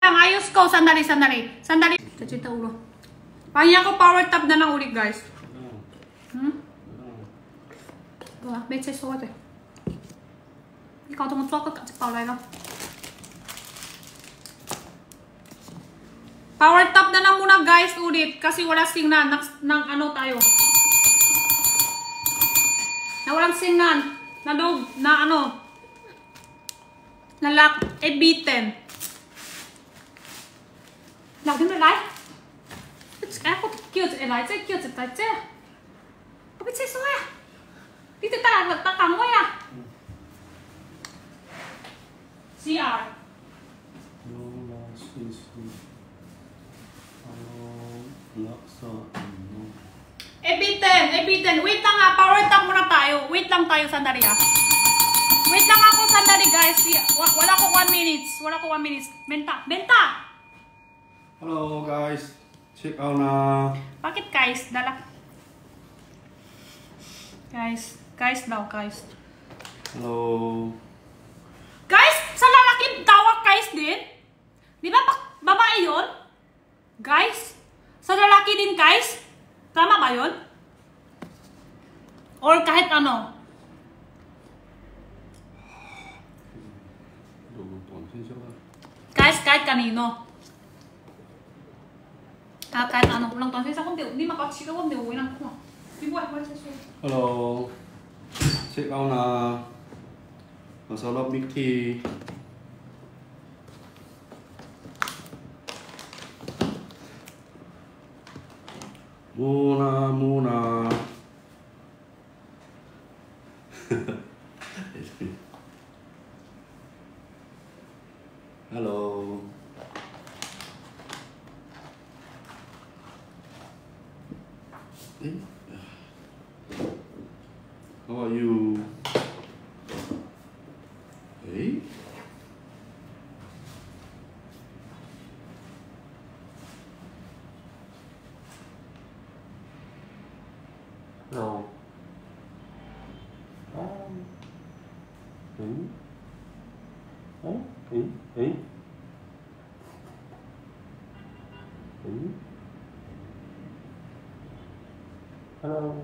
Ayos ko, sandali. Tachita ulo. Pahinga ko power tap na lang ulit, guys. Mấy chai số rồi. Ikaw tong chua ka sa paulay no. Power tap na lang muna, guys, ulit kasi wala signal ng ano tayo. Na walang signal. Na loob, na ano. Na lock, bitten. Làm thế này lại. Em có kêu chị lại chứ, kêu chị tại chứ. Có biết chơi số à? Đi tới ta cắm quá à? CR. Ebiten. Wait lang ha, power tap muna tayo. Wait lang tayo sandali ha. Wait lang ako sandali, guys. Wala ko 1 minute. Benta! Hello guys, check out na. Bakit guys? Dala. Guys daw, guys. Hello. Guys, sa lalaki tawag guys din? Di ba babae yun? Guys, sa lalaki din guys? Tama ba yun? Or kahit ano? Guys, kahit kanino? Kahit ano, ulang tahun saya hindi makachika ko, hindi uwi lang ko. Hello. Check out na. Masarap milk tea. Muna. Hello. How are you? Hey? No. Hey? Hello.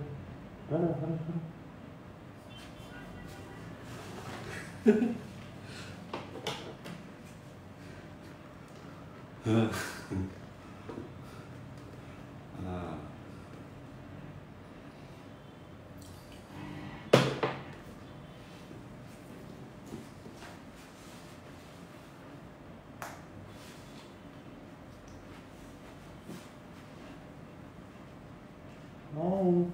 Oh.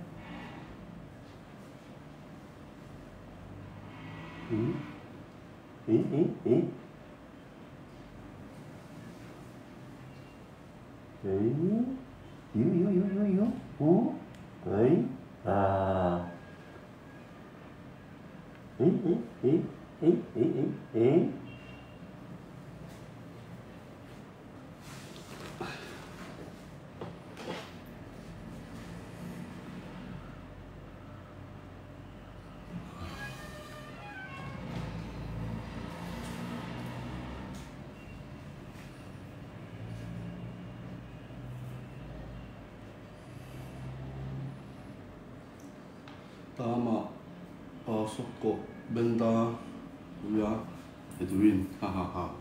Tama. Pasok ko. Benta. Kuya. Edwin. Hahaha.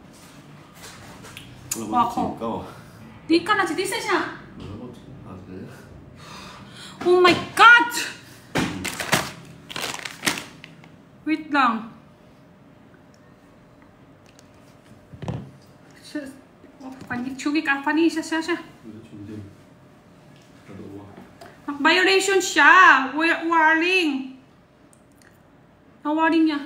Ako. Di ka na, di siya. Oh my God! Wait lang. Funny siya. Violation siya. Warning. Warning niya.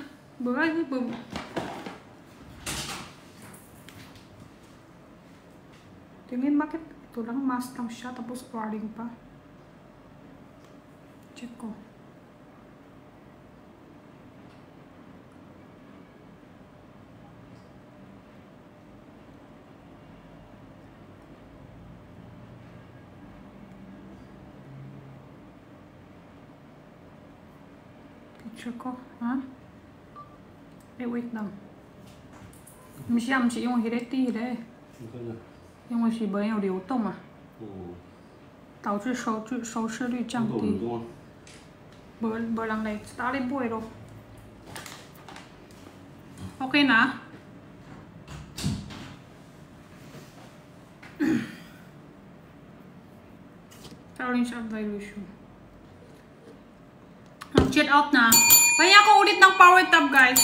Tingin bakit ito lang mask lang siya tapos warning pa. Check ko. Picture ko, ha? Wait lang. Mishiyam si yung hireti hire. 因为是没有流动嘛，导致收视率降低。没人来打你买咯。OK นะOrange up dilution. Check out na. Kaya ako ulit ng power tab, guys.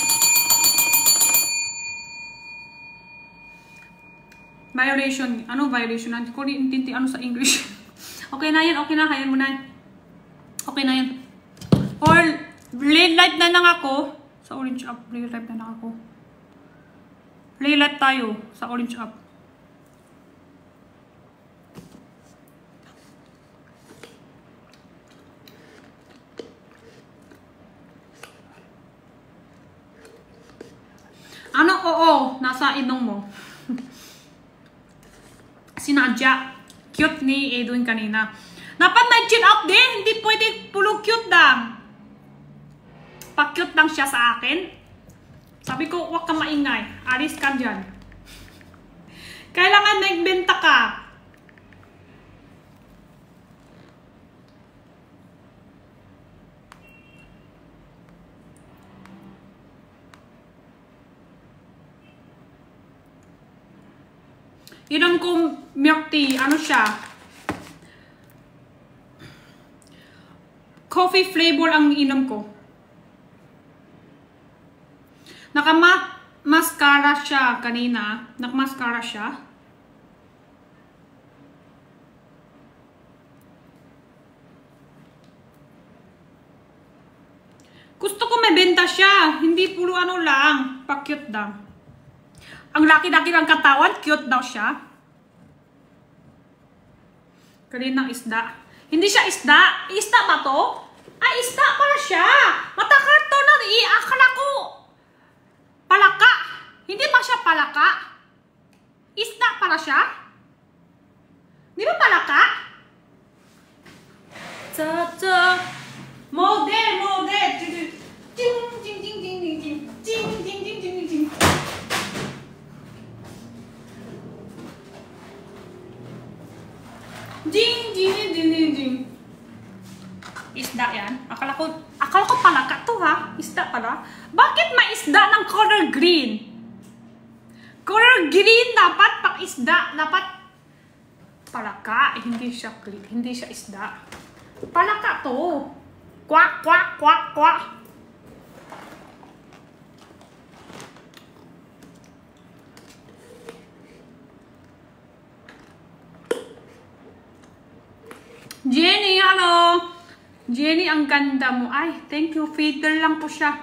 Violation. Ano violation? Hindi ko intinti ano sa English. Okay na yan. Okay na. Kaya mo na yan. Okay na yan. Or, red light na lang ako. Sa orange up. Red light na lang ako. Red light tayo. Sa orange up. Ano? Oo. Nasa inong mo. Sinadya. Cute ni Edwin kanina. Dapat may chin up din. Hindi pwede puro cute lang. Pa-cute lang siya sa akin. Sabi ko, huwag ka maingay. Alis ka dyan. Kailangan nagbenta ka. Inom ko milk tea. Ano siya? Coffee flavor ang inom ko. Naka-mascara siya kanina. Naka-mascara siya. Gusto ko may benta siya. Hindi puro ano lang. Pa-cute lang. Ang laki-laki ng katawan, cute daw siya. Kaninang isda. Hindi siya isda. Isda ba to? Ay, isda pala siya. Matakarto na. Akala ko. Palaka. Hindi ba siya palaka? Isda pala siya. Di ba palaka? Ta-ta. Model. Ting, ting, ting, ting, ting, ting. Ting, ting, ting, ting, ting. Ding, ding, ding, ding, ding. Isda yan. Akala ko palaka to ha. Isda pala. Bakit may isda ng color green? Color green dapat pang isda. Dapat palaka. Hindi siya green. Hindi siya isda. Palaka to. Kwak, kwak, kwak, kwak. Jenny, hello! Jenny, ang ganda mo. Ay, thank you. Fader lang po siya.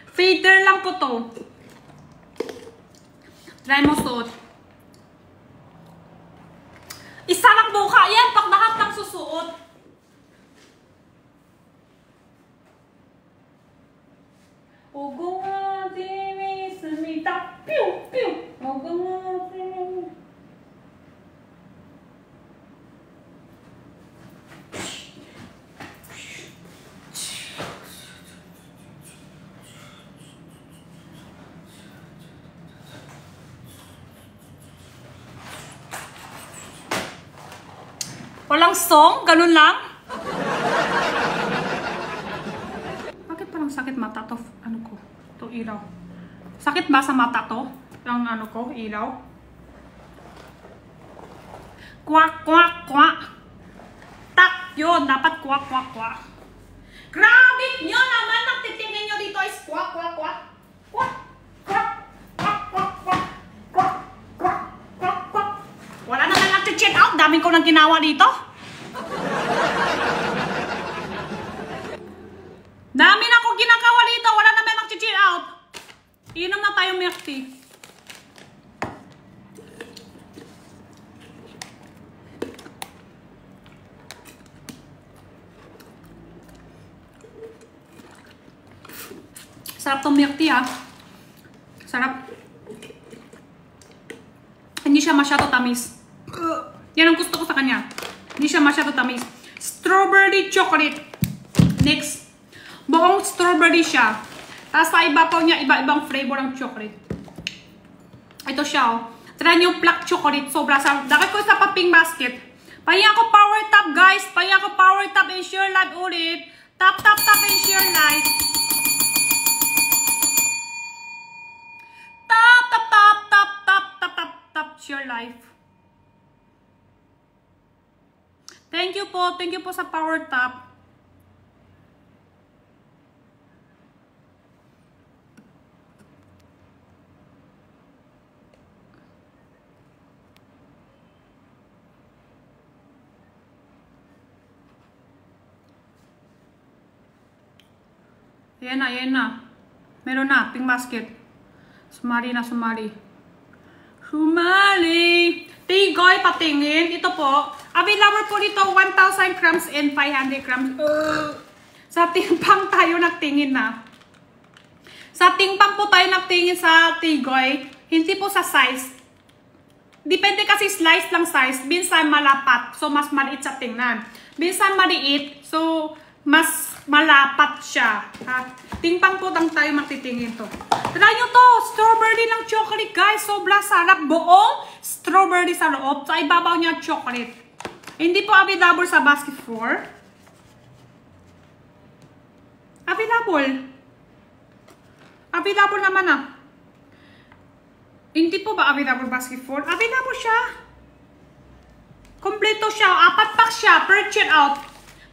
Fader lang po to. Try mo suot. Isa lang buka yan pag lahat ng susuot. Ogo nga, Dimi, sumita. Pew, pew. Ogo nga, Dimi. Walang song? Ganun lang? Bakit parang sakit mata to? Ano ko? To ilaw. Sakit ba sa mata to? Ang ano ko? Ilaw? Kwak, kwak, kwak. Tak yun. Dapat kwak, kwak, kwak. Grabe nyo naman. Nagtitingin nyo dito is kwak, kwak, kwak. Kwak, kwak, kwak, kwak, kwak. Kwak, kwak, kwak, kwak. Wala naman nag-check out. Daming ko nang ginawa dito. Dami na akong ginagawa dito. Wala naman nag-check out. Inom na tayo milk tea. Sarap tong milk tea ha. Sarap. Hindi siya masyado tamis. Yan ang gusto ko sa kanya. Hindi siya masyado tamis. Strawberry chocolate. Next. Buong strawberry siya. Tapos sa iba po niya, iba-ibang flavor ng chocolate. Ito siya oh. Try nyo black chocolate. Sobra sa... Dakit ko sa paping basket. Pahinga ko power tap, guys. Pahinga ko power tap and share live ulit. Tap, tap, tap and share live. Tap, tap, tap, tap, tap, tap, tap, tap, share live. Thank you po. Thank you po sa power tap. Ayan na, ayan na. Meron na, pink basket. Sumali na, sumali. Sumali! Tigoy, patingin. Ito po. Available po dito, 1,000 grams and 500 grams. Sa timpang tayo nagtingin na. Sa timpang po tayo nagtingin sa tigoy. Hindi po sa size. Depende kasi slice lang size. Minsan malapat. So, mas maliit sa tingnan. Minsan maliit. So, mas malapat siya. Ha? Tingpang po lang tayo magtitingin to. Try nyo to. Strawberry ng chocolate, guys. Sobra sarap. Buong strawberry sa loob. Sa ibabaw niya chocolate. Hindi po available sa basket 4. Available. Available naman ah. Hindi po ba available basket 4? Available siya. Kompleto siya. 4 pack siya. Purchase out.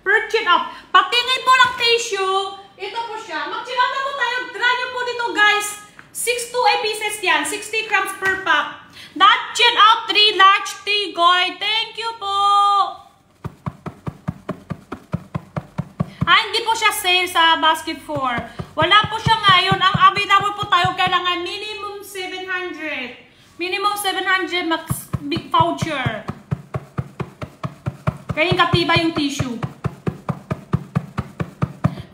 Purchase out. Patingin po ng tissue. Ito po siya. Mag-check out na po tayo. Try nyo po dito, guys. 6 to 8 pieces yan. 60 grams per pack. That check out 3 large tigoy. Thank you po. Hindi po siya sale sa basket 4. Wala po siya ngayon. Ang available po tayo kailangan minimum 700. Minimum 700 max big voucher. Kayong katibay yung tissue.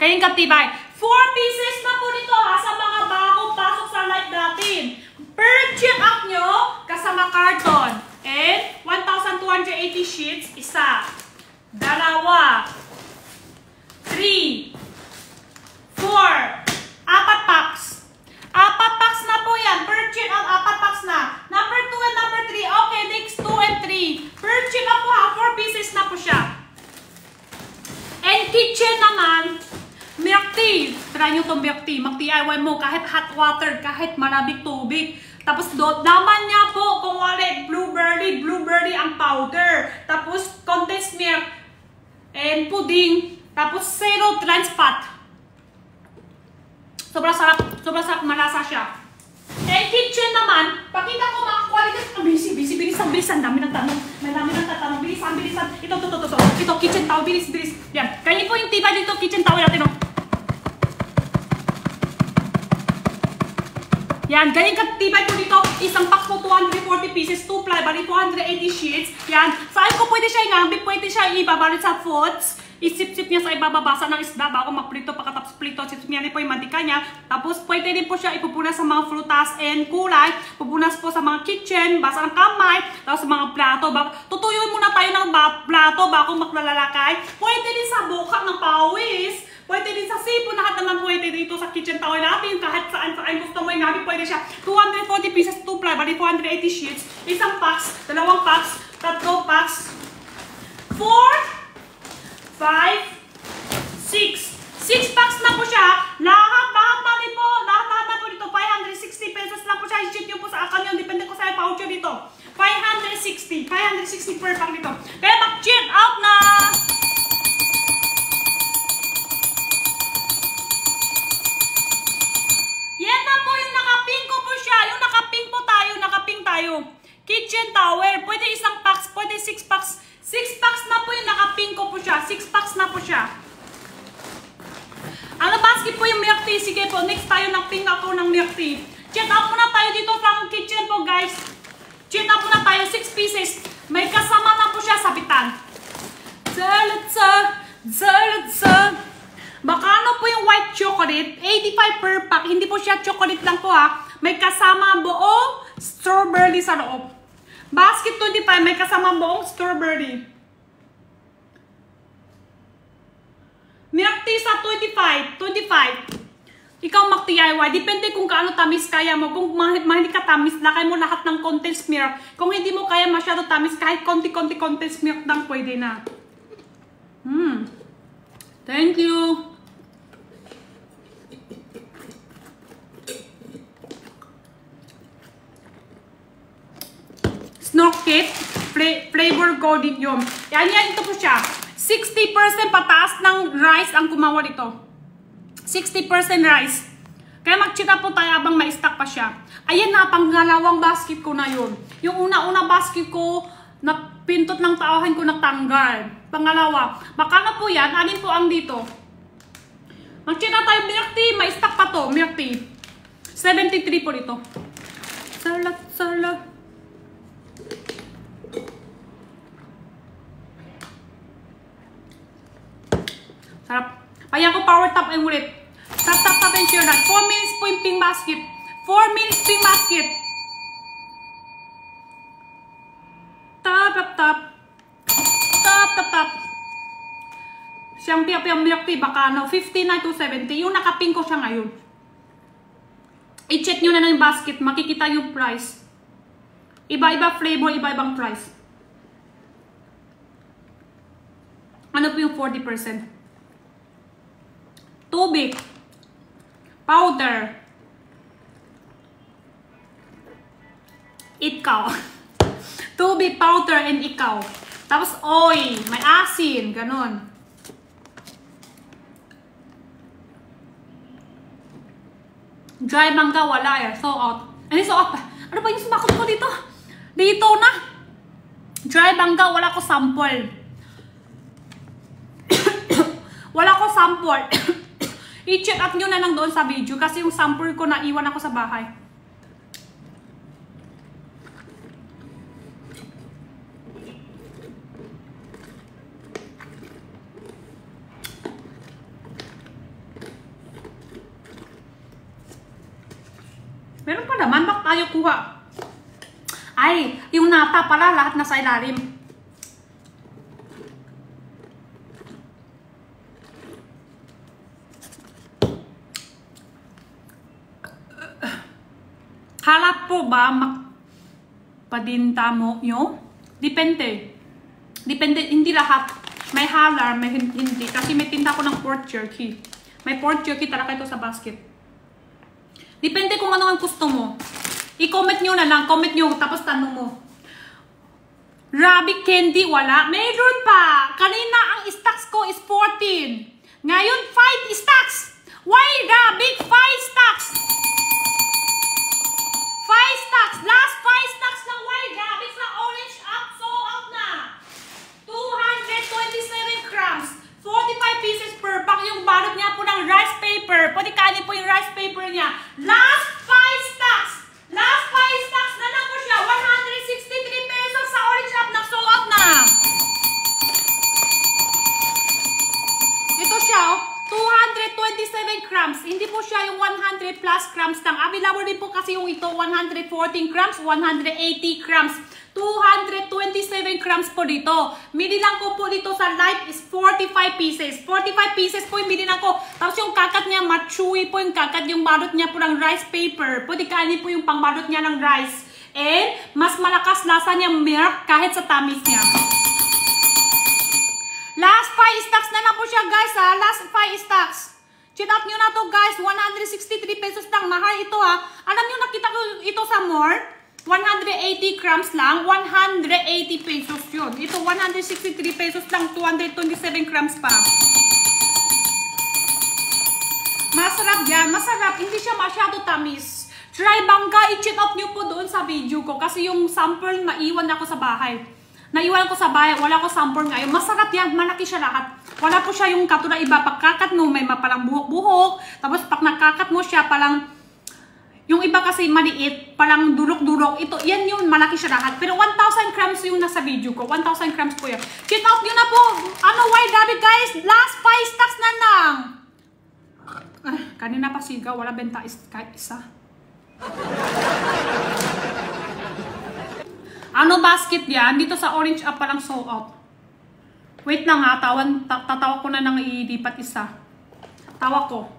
Kayong katibay. 4 pieces na po nito ha sa mga bagong pasok sa live natin. Per check out nyo, kasama carton. And 1,280 sheets, isa. Dalawa. 3. 4. 4 packs. 4 packs na po yan. Per check out, 4 packs na. Number 2 and number 3. Okay, next 2 and 3. Per check out po ha, 4 pieces na po siya. And kitchen naman, milk tea. Try nyo itong milk tea. Mag-DIY mo kahit hot water, kahit maraming tubig. Tapos laman niya po kung wala blueberry ang powder. Tapos condensed milk and pudding. Tapos zero trans fat. Sobrang sarap, malasa siya. And kitchen naman, pakita ko mga quality. Bilisan. Dami ng tanong. May dami ng tatanong. Bilisan. Ito, kitchen towel. Bilis. Yan. Kaya po yung tiba dito, kitchen towel natin. Yan, ganyan katibay po dito. Isang pack po, 240 pieces, 2 ply, bali 280 sheets. Yan. Saan ko pwede siya ingamit? Pwede siya ibabalit sa foods. Isip-sip niya sa ibababasa ng isda bago magprito, pagkatapos prito. Sip-sip niya po yung mantika niya. Tapos pwede din po siya ipupunas sa mga frutas and kulay. Pupunas po sa mga kitchen, basa ng kamay, tapos sa mga plato. Tutuyuin muna tayo ng plato bago maglalakay. Pwede din sa buka ng pawis. Pwede din sa sipon, lahat naman pwede dito sa kitchen towel natin. Kahit saan gusto mo yung namin, pwede siya. 240 pieces, 2 ply, bali 480 sheets. Isang packs, 2 packs, 3 packs, 4, 5, 6. 6 packs na po siya. Lahat na po dito. 560 pesos lang po siya. I-check nyo po sa account nyo. Depende ko sa voucher dito. 560 per pack dito. Kaya mag-check out na! Yan na po yung nakapink ko po siya. Yung nakapink po tayo. Nakapink tayo. Kitchen tower. Pwede isang packs. Pwede 6 packs. 6 packs na po yung nakapink ko po siya. 6 packs na po siya. Ano basket po yung milk tea? Sige po. Next tayo ng pink ako ng milk tea. Check out muna tayo dito sa kitchen po guys. Check out muna tayo. 6 pieces. May kasama na po siya sa bitan. Bakano po yung white chocolate, 85 per pack. Hindi po siya chocolate lang po ha. May kasama buong strawberry sa loob. Basket 25, may kasama buong strawberry. Milk tea sa 25. Ikaw mag-DIY, depende kung kaano tamis kaya mo. Kung mahilig ka tamis, lakay mo lahat ng condensed milk. Kung hindi mo kaya masyado tamis, kahit konti-konti condensed milk lang pwede na. Thank you. Snorket, flavor golden yun. Yan, ito po siya. 60% pataas ng rice ang kumawa dito. 60% rice. Kaya mag-check po tayo abang ma-stack pa siya. Ayan na, pangalawang basket ko na yun. Yung una-una basket ko, napintot ng tauhan ko natanggal. Pangalawa, makano po yan? Anin po ang dito? Mag-check tayo milk tea. Ma-stack pa to, milk tea. 73 po dito. Salat. Sarap. Ayan ko power tap ay ulit. Tap and share that. 4 minutes po yung pink basket. 4 minutes pink basket. Tap. Siyang piyang milk tea baka 59 to 70. Yung nakapink ko siya ngayon. I-check nyo na ng basket. Makikita yung price. Iba-iba flavor, iba-ibang price. Ano po yung 40%? Tubig, powder, ikaw. Tubig, powder, and ikaw. Tapos oil, may asin, ganon. Dry mangga, wala eh. So out. Ano ba yung sumakot ko dito? Dito na. Dry mangga, wala ko sample. Wala ko sample. I-check out nyo na lang doon sa video kasi yung sample ko naiwan ako sa bahay. Meron pa naman, bak tayo kuha. Ay, yung nata pala lahat nasa ilalim. Halap po ba padinta mo nyo? Depende. Hindi lahat. May halar, may hindi. Kasi may tinta ko ng pork jerky. May pork jerky talaga ito sa basket. Depende kung ano ang gusto mo. I-comment nyo na lang. Comment nyo, tapos tanong mo. Rabbit candy, wala. Meron pa. Kanina ang stocks ko is 14. Ngayon, 5 stocks. Why rabbit? 5 stocks. 5 stocks. Last 5 stocks ng white rabbit sa orange up. So out na. 227 grams. 45 pieces per pack. Yung balot niya po ng rice paper. Pwede kanin po yung rice paper niya. Last 5 stocks. Last 5 stocks na lang po siya. 163 pesos sa orange up. So out na. Ito siya. 227 grams. Hindi po siya yung 100 plus grams lang. Available din po kasi yung ito 114 grams, 180 grams. 227 grams po dito. Binilang ko po dito sa light is 45 pieces. 45 pieces po yung binilang ko. Tapos yung kakat niya, machewy po yung kakat. Yung balot niya po ng rice paper. Pwede kainin po yung pangbalot niya ng rice. And mas malakas lasa niya milk kahit sa tamis niya. Last 5 stocks na lang po siya guys ha. Last 5 stocks. Check out nyo na to guys. 163 pesos lang. Mahal ito ha. Alam nyo nakita ko ito sa mall. 180 grams lang. 180 pesos yun. Ito 163 pesos lang. 227 grams pa. Masarap yan. Masarap. Hindi siya masyado tamis. Try bangga. I-check out nyo po doon sa video ko. Kasi yung sample naiwan ako sa bahay. Naiwan ko sa bahay, wala ko sample ngayon. Masarap yan, malaki siya lahat. Wala po siya yung katulad iba. Pagkakat mo, may palang buhok-buhok. Tapos pag nakakat mo siya, palang, yung iba kasi maliit, palang durok-durok. Ito, yan yun, malaki siya lahat. Pero 1,000 grams yung nasa video ko. 1,000 grams po yan. Check out nyo na po. Ano, white rabbit guys? Last 5 stocks na lang. Kanina pa sigaw, wala benta kahit isa. Ano basket yan? Dito sa orange up palang sold out. Wait lang ha, tatawa ko na nang ilipat isa. Tawa ko.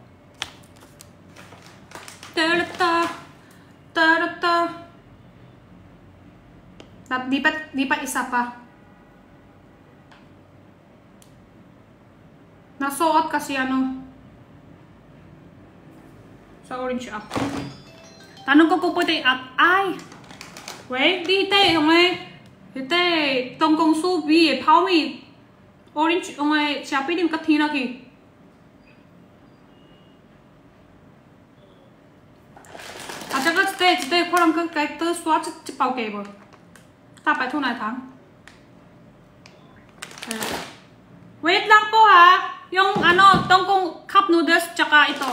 Di pa isa pa. Nasuot kasi ano. Sa orange up. Tanong ko puputi at ay. Wait, di tay, ngay. Tay, tong kong subi, pao mi. Orange, ngay, siya pwede katina ki. À chắc là đây khoan cái tơ xóa chất bao kề rồi ta phải thu này thắng wait lang po ha yung ano tongkong cup noodles tsaka ito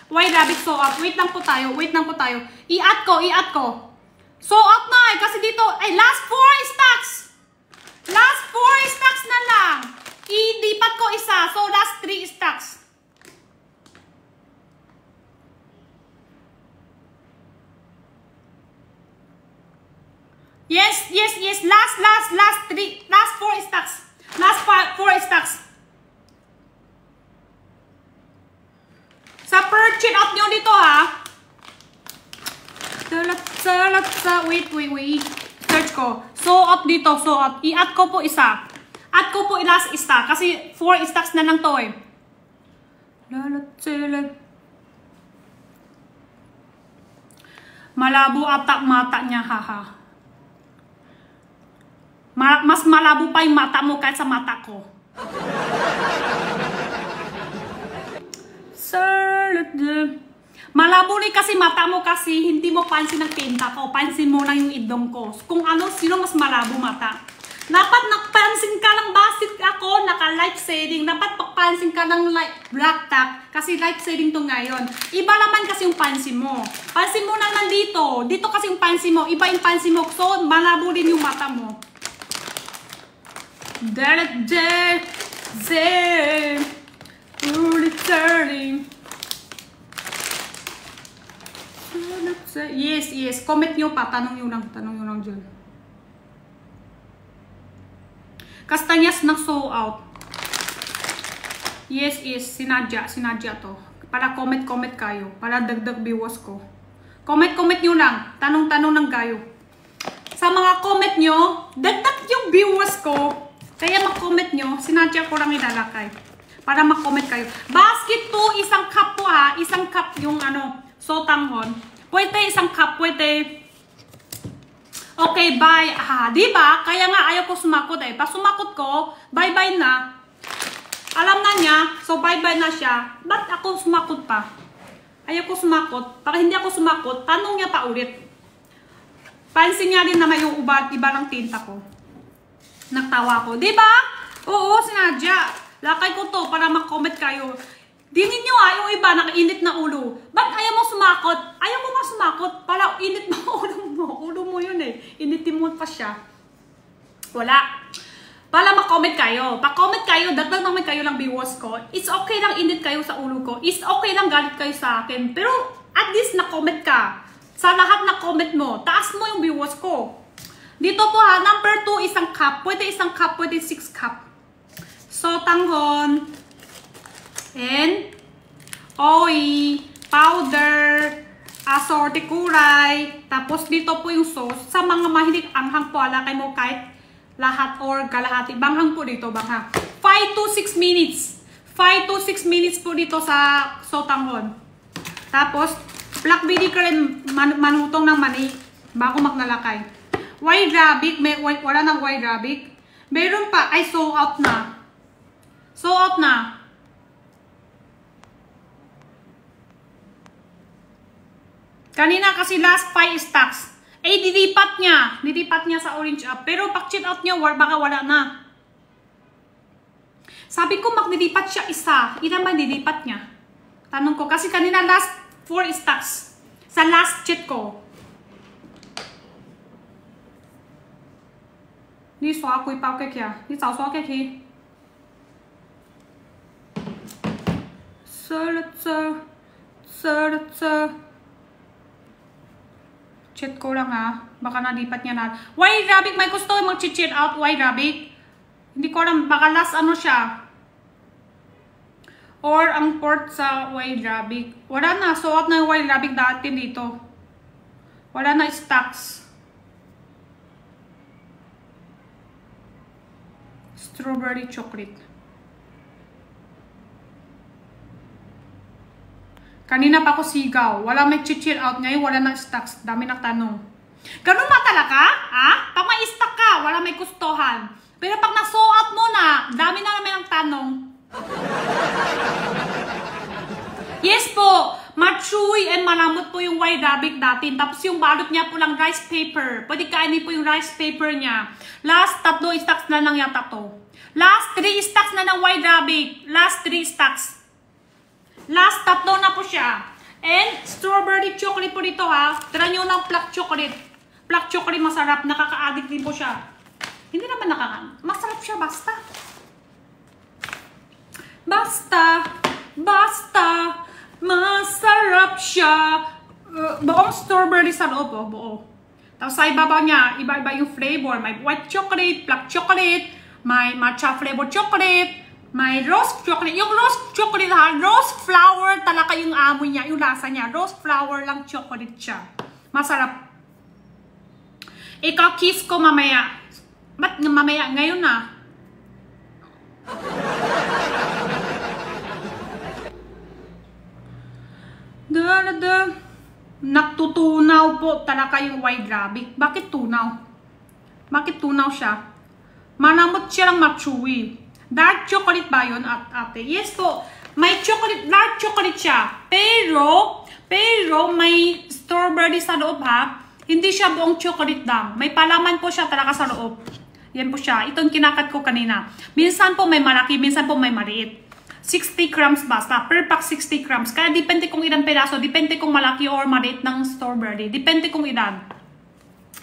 white rabbit so up wait lang po tayo i-add ko so up na kasi dito ay last 4 stocks na lang i-lipat ko isa so last 3 stocks. Yes. Last 4 stocks. Last 4 stocks. Sa per chin up nyo dito ha. Wait. Search ko. So up dito, so up. I-add ko po isa. Add ko po last stock kasi 4 stocks na lang to eh. Malabo ata mata niya haha. Mas malabo pa yung mata mo kahit sa mata ko. Malabo rin kasi mata mo kasi hindi mo pansin ang tinta ko. Pansin mo lang yung idong ko. Kung ano, sino mas malabo mata. Dapat napansin ka ng basit ako, naka-light shading. Dapat papansin ka ng black top kasi light shading to ngayon. Iba naman kasi yung pansin mo. Pansin mo naman dito. Dito kasi yung pansin mo. Iba yung pansin mo. So, malabo din yung mata mo. Yes. Comment nyo pa. Tanong nyo lang dyan. Kastanyas na sold out. Yes. Sinadya to. Para comment kayo. Para dagdag viewers ko. Comment nyo lang. Tanong ng kayo. Sa mga comment nyo, dagdag yung viewers ko. Kaya mag-comment nyo, sinadya ko lang ilalakay. Para mag-comment kayo. Basket to, isang cup po ha. Isang cup yung ano, sotanghon. Pwede isang cup, pwede. Okay, bye. Ha, diba? Kaya nga ayaw ko sumakot eh. Pag sumakot ko, bye-bye na. Alam na niya, so bye-bye na siya. Ba't ako sumakot pa? Ayaw ko sumakot. Para hindi ako sumakot, tanong niya pa ulit. Pansin niya din na may yung iba ng tinta ko. Nagtawa ko. Diba? Oo, sinadya. Lakay ko to para mag-comment kayo. Dingin nyo yung iba, nakainit na ulo. Ba't ayaw mo sumakot? Ayaw mo nga sumakot. Para init mo ulo mo. Ulo mo yun eh. Initin mo pa siya. Wala. Para mag-comment kayo. Pag-comment kayo, dagdag naman kayo ng viewers ko. It's okay lang init kayo sa ulo ko. It's okay lang galit kayo sa akin. Pero at least na-comment ka. Sa lahat na comment mo, taas mo yung viewers ko. Dito po ha, number 2, isang cup. Pwede isang cup, pwede 6 cup. So, tanghon. And, oil, powder, assorted kulay. Tapos, dito po yung sauce. Sa mga mahilig anghang po, alakay mo kahit lahat or kalahati. Banghang po dito, banghang. 5 to 6 minutes. 5 to 6 minutes po dito sa sotanghon. Tapos, black BD ka rin manutong ng mani bago magnalakay. White rabbit, wala nang white rabbit. Meron pa, ay sold out na. Sold out na. Kanina kasi last 5 stocks. Eh, dilipat niya sa orange up. Pero pag check out niya, baka wala na. Sabi ko, magnilipat siya isa. Ilan ba nilipat niya? Tanong ko, kasi kanina last 4 stocks. Sa last check ko. 你刷幾包嘅呀？你早刷嘅去。Check ko lang ha. Baka nalipat niya na. White rabbit, may gusto mag-check out white rabbit. Hindi ko alam, baka last ano siya. Or ang port sa White Rabbit. Wala na. Suot na yung White Rabbit dati dito. Wala na stocks. Strawberry chocolate. Kanina pa ako sigaw. Wala may chill out. Ngayon wala na stocks. Dami na tanong. Ganun ba talaga? Ha? Pag may stock ka, wala may gustuhan. Pero pag nasuot mo na, dami na naman ang tanong. Yes po, machewy and malamot po yung White Rabbit dati. Tapos yung balot niya po lang rice paper. Pwede kainin po yung rice paper niya. Last 3 stocks na lang yata to. Last 3 stocks na ng White Rabbit. Last 3 stocks. Last 3 na po siya. And strawberry chocolate po dito ha. Tira nyo ng black chocolate. Black chocolate masarap. Nakaka-addict din po siya. Hindi naman masarap siya basta. Basta. Masarap siya. Buong strawberry sa loob. Buo. Tapos sa ibabaw niya, iba-iba yung flavor. May white chocolate, black chocolate, may matcha flavor chocolate, may rose chocolate. Yung rose chocolate ha, rose flower talaga yung amoy niya, yung lasa niya. Rose flower lang chocolate siya. Masarap. Ikaw kiss ko mamaya. Ba't mamaya? Ngayon na. Natutunaw po talaga yung White Rabbit. Bakit tunaw? Bakit tunaw siya? Manamot siya lang machewy. Dark chocolate ba yun, ate? Yes po. May chocolate, dark chocolate siya. Pero may strawberry sa loob ha. Hindi siya buong chocolate lang. May palaman po siya talaga sa loob. Yan po siya. Itong kinakat ko kanina. Minsan po may malaki, minsan po may maliit. 60 grams basta. Per pack 60 grams. Kaya depende kung ilang peraso. Depende kung malaki or maliit ng strawberry. Depende kung ilan.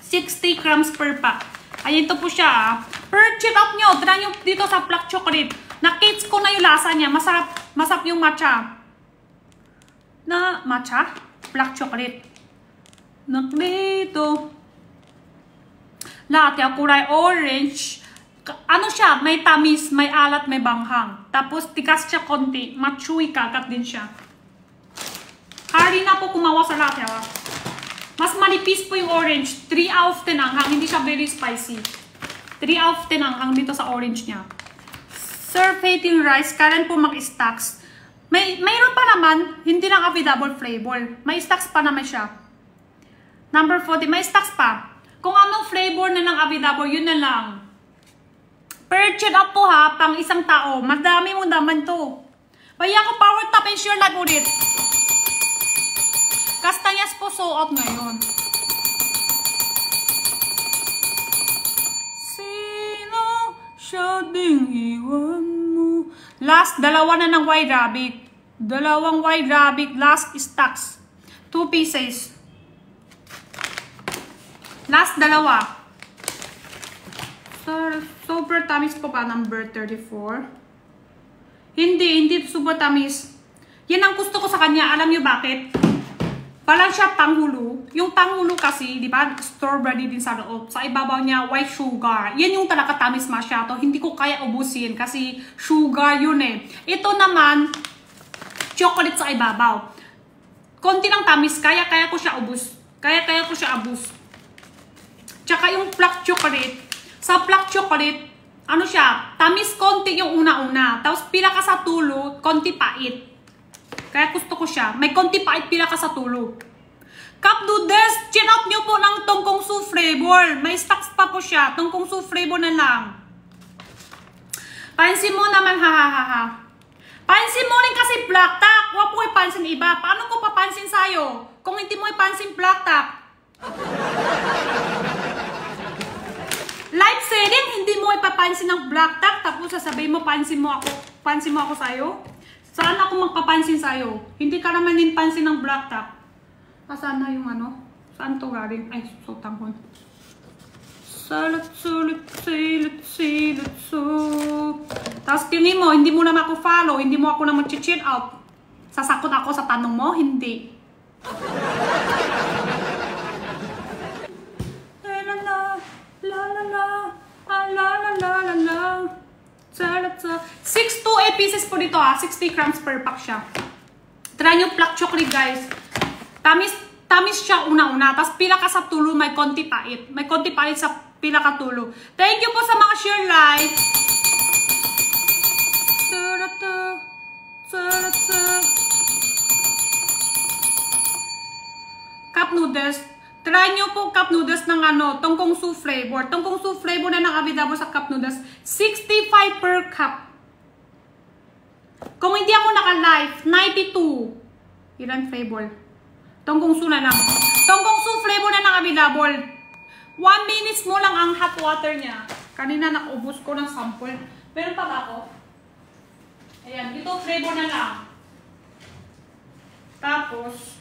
60 grams per pack. Ayan ito po siya. Per check out nyo. Try nyo dito sa black chocolate. Nakits ko na yung lasa niya. Masarap yung matcha. Matcha? Black chocolate. Naklito. Lahat yung kulay orange. Ano siya? May tamis, may alat, may banghang. Tapos tigas siya konti. Machewy kagat din siya. Hari na po kumawa sa lahat. Mas malipis po yung orange. 3 out of 10 anghang. Hindi siya very spicy. 3 out of 10 anghang dito sa orange niya. Surfating rice. Kailan po mag-stocks? Mayroon pa naman. Hindi lang available flavor. May stocks pa naman siya. Number 40. May stocks pa. Kung anong flavor na lang available, yun na lang. Per check up po ha, pang isang tao. Madami mo naman to. Kaya ako power tap and share live ulit. Kastanyas po suot ngayon. Sino siya ding iwan mo? Last, dalawa na ng White Rabbit. Dalawang White Rabbit, last stocks. 2 pieces. Last, dalawa. Super tamis po pa, number 34. Hindi super tamis. Yan ang gusto ko sa kanya. Alam niyo bakit? Parang siya panghulo. Yung panghulo kasi, di ba, strawberry din sa loob. Sa ibabaw niya, white sugar. Yan yung talaga tamis masyado. Hindi ko kaya ubusin kasi sugar yun eh. Ito naman, chocolate sa ibabaw. Konti lang tamis, kaya ko siya ubus. Kaya ko siya abus. Tsaka yung black chocolate. Sa black chocolate, ano siya, tamis konti yung una-una. Tapos pila ka sa tulo, konti pait. Kaya gusto ko siya. May konti pait, pila ka sa tulo. Cup noodles, chin out nyo po ng tongkong su flavor. May stocks pa po siya. Tongkong su flavor na lang. Pansin mo naman, ha. Pansin mo rin kasi black top. Huwag po ipansin iba. Paano ko papansin sa'yo? Kung hindi mo ipansin black top. Live selling, hindi mo ipapansin ng black top, tapos sasabihin mo, pansin mo ako sa'yo? Saan ako magpapansin sa'yo? Hindi ka naman din pansin ng black top. Saan na yung ano? Saan to galing? Ay, sutang ko. Tapos tingin mo, hindi mo naman ako follow, hindi mo ako naman chill out. Sasakot ako sa tanong mo? Hindi. 628 pieces po dito ha. 60 grams per pack siya. Try nyo black chocolate guys. Tamis siya una-una. Tapos pila ka sa tulo, may konti pait. May konti pait sa pila ka tulo. Thank you po sa mga share live. Cup noodles. Try nyo po cup noodles ng tongkong su flavor. Tongkong su flavor na ng Abidabo sa cup noodles. 65 per cup. Kung hindi ako naka-live, 92. Ilan flavor? Tongkong su na lang. Tongkong su flavor na ng Abidabo. 1 minutes mo lang ang hot water niya. Kanina nakubos ko ng sample. Meron pa ba ako? Ayan, ito flavor na lang. Tapos,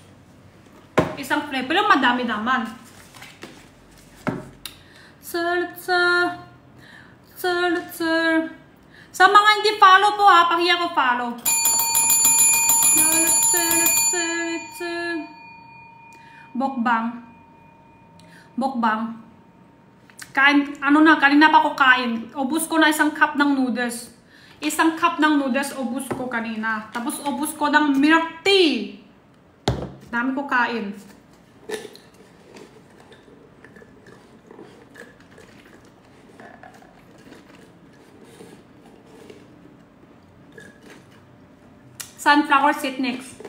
isang flavor. Pero madami naman. Sa mga hindi follow po ha, pahiya ko follow. Bokbang. Kain, kanina pa ko kain. Ubus ko na isang cup ng noodles. Isang cup ng noodles, ubus ko kanina. Tapos ubus ko ng milk tea. Dami ko kain. Sunflower seed next.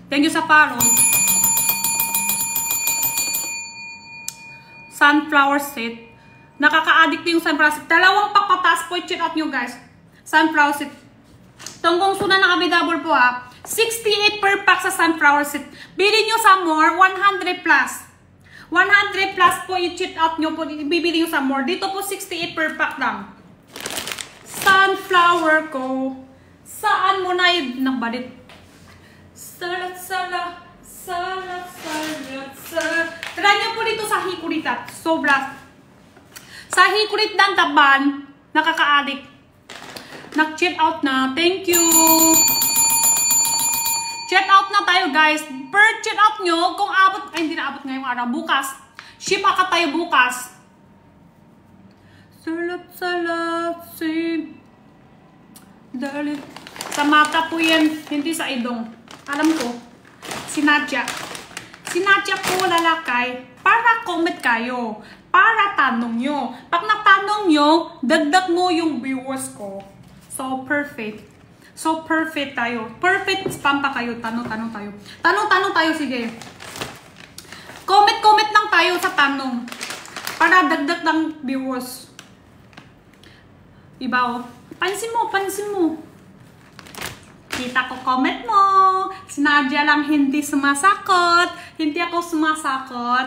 Thank you sa follow. Sunflower seed. Nakaka-addict yung sunflower seed. Dalawang pakpatas po, check out nyo guys. Sunflower seed. Tongkong suna ng Abidabo po ha. 68 per pack sa sunflower seed. Bili nyo sa more, 100 plus. 100 plus po i-check out nyo po. Bibili nyo sa more. Dito po 68 per pack lang. Sunflower ko. Saan mo na yung nagbalit? Salat. Try nyo po dito sa hikurit at sobra. Sa hikurit ng taban, nakaka-addict. Nag-check out na. Thank you. Check out na tayo guys. Per check out nyo, kung abot, ay hindi na abot ngayong araw. Bukas. Ship ka tayo bukas. Salat. Dalit. Sa mata po yan, hindi sa idong. Alam ko, sinadya po lalakay para comment kayo, para tanong nyo. Pag natanong nyo, dagdag mo yung viewers ko. So, perfect. So, perfect tayo. Perfect spam pa kayo. Tanong tayo. Tanong tayo, sige. Comment lang tayo sa tanong. Para dagdag ng viewers. Iba oh. Pansin mo. Kita ko comment mo. Si Nadia lang hindi sumasakot. Hindi ako sumasakot.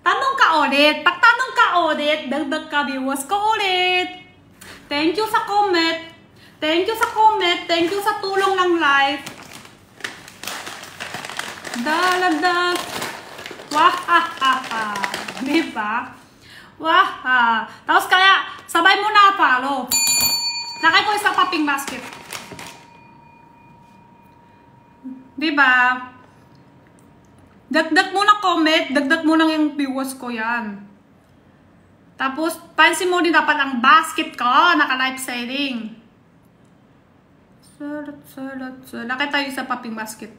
Tanong ka ulit. Pag tanong ka ulit, dagdag ka viewers ko ulit. Thank you sa comment. Thank you sa tulong ng live. Daladag. Wahahaha. Diba? Waha. Tapos kaya, sabay mo na follow. Nakay ko isang popping basket. Diba? Dagdag mo na comment, dagdag mo lang yung viewers ko yan. Tapos, pansin mo din dapat ang basket ko, naka-live selling. Laki tayo sa popping basket.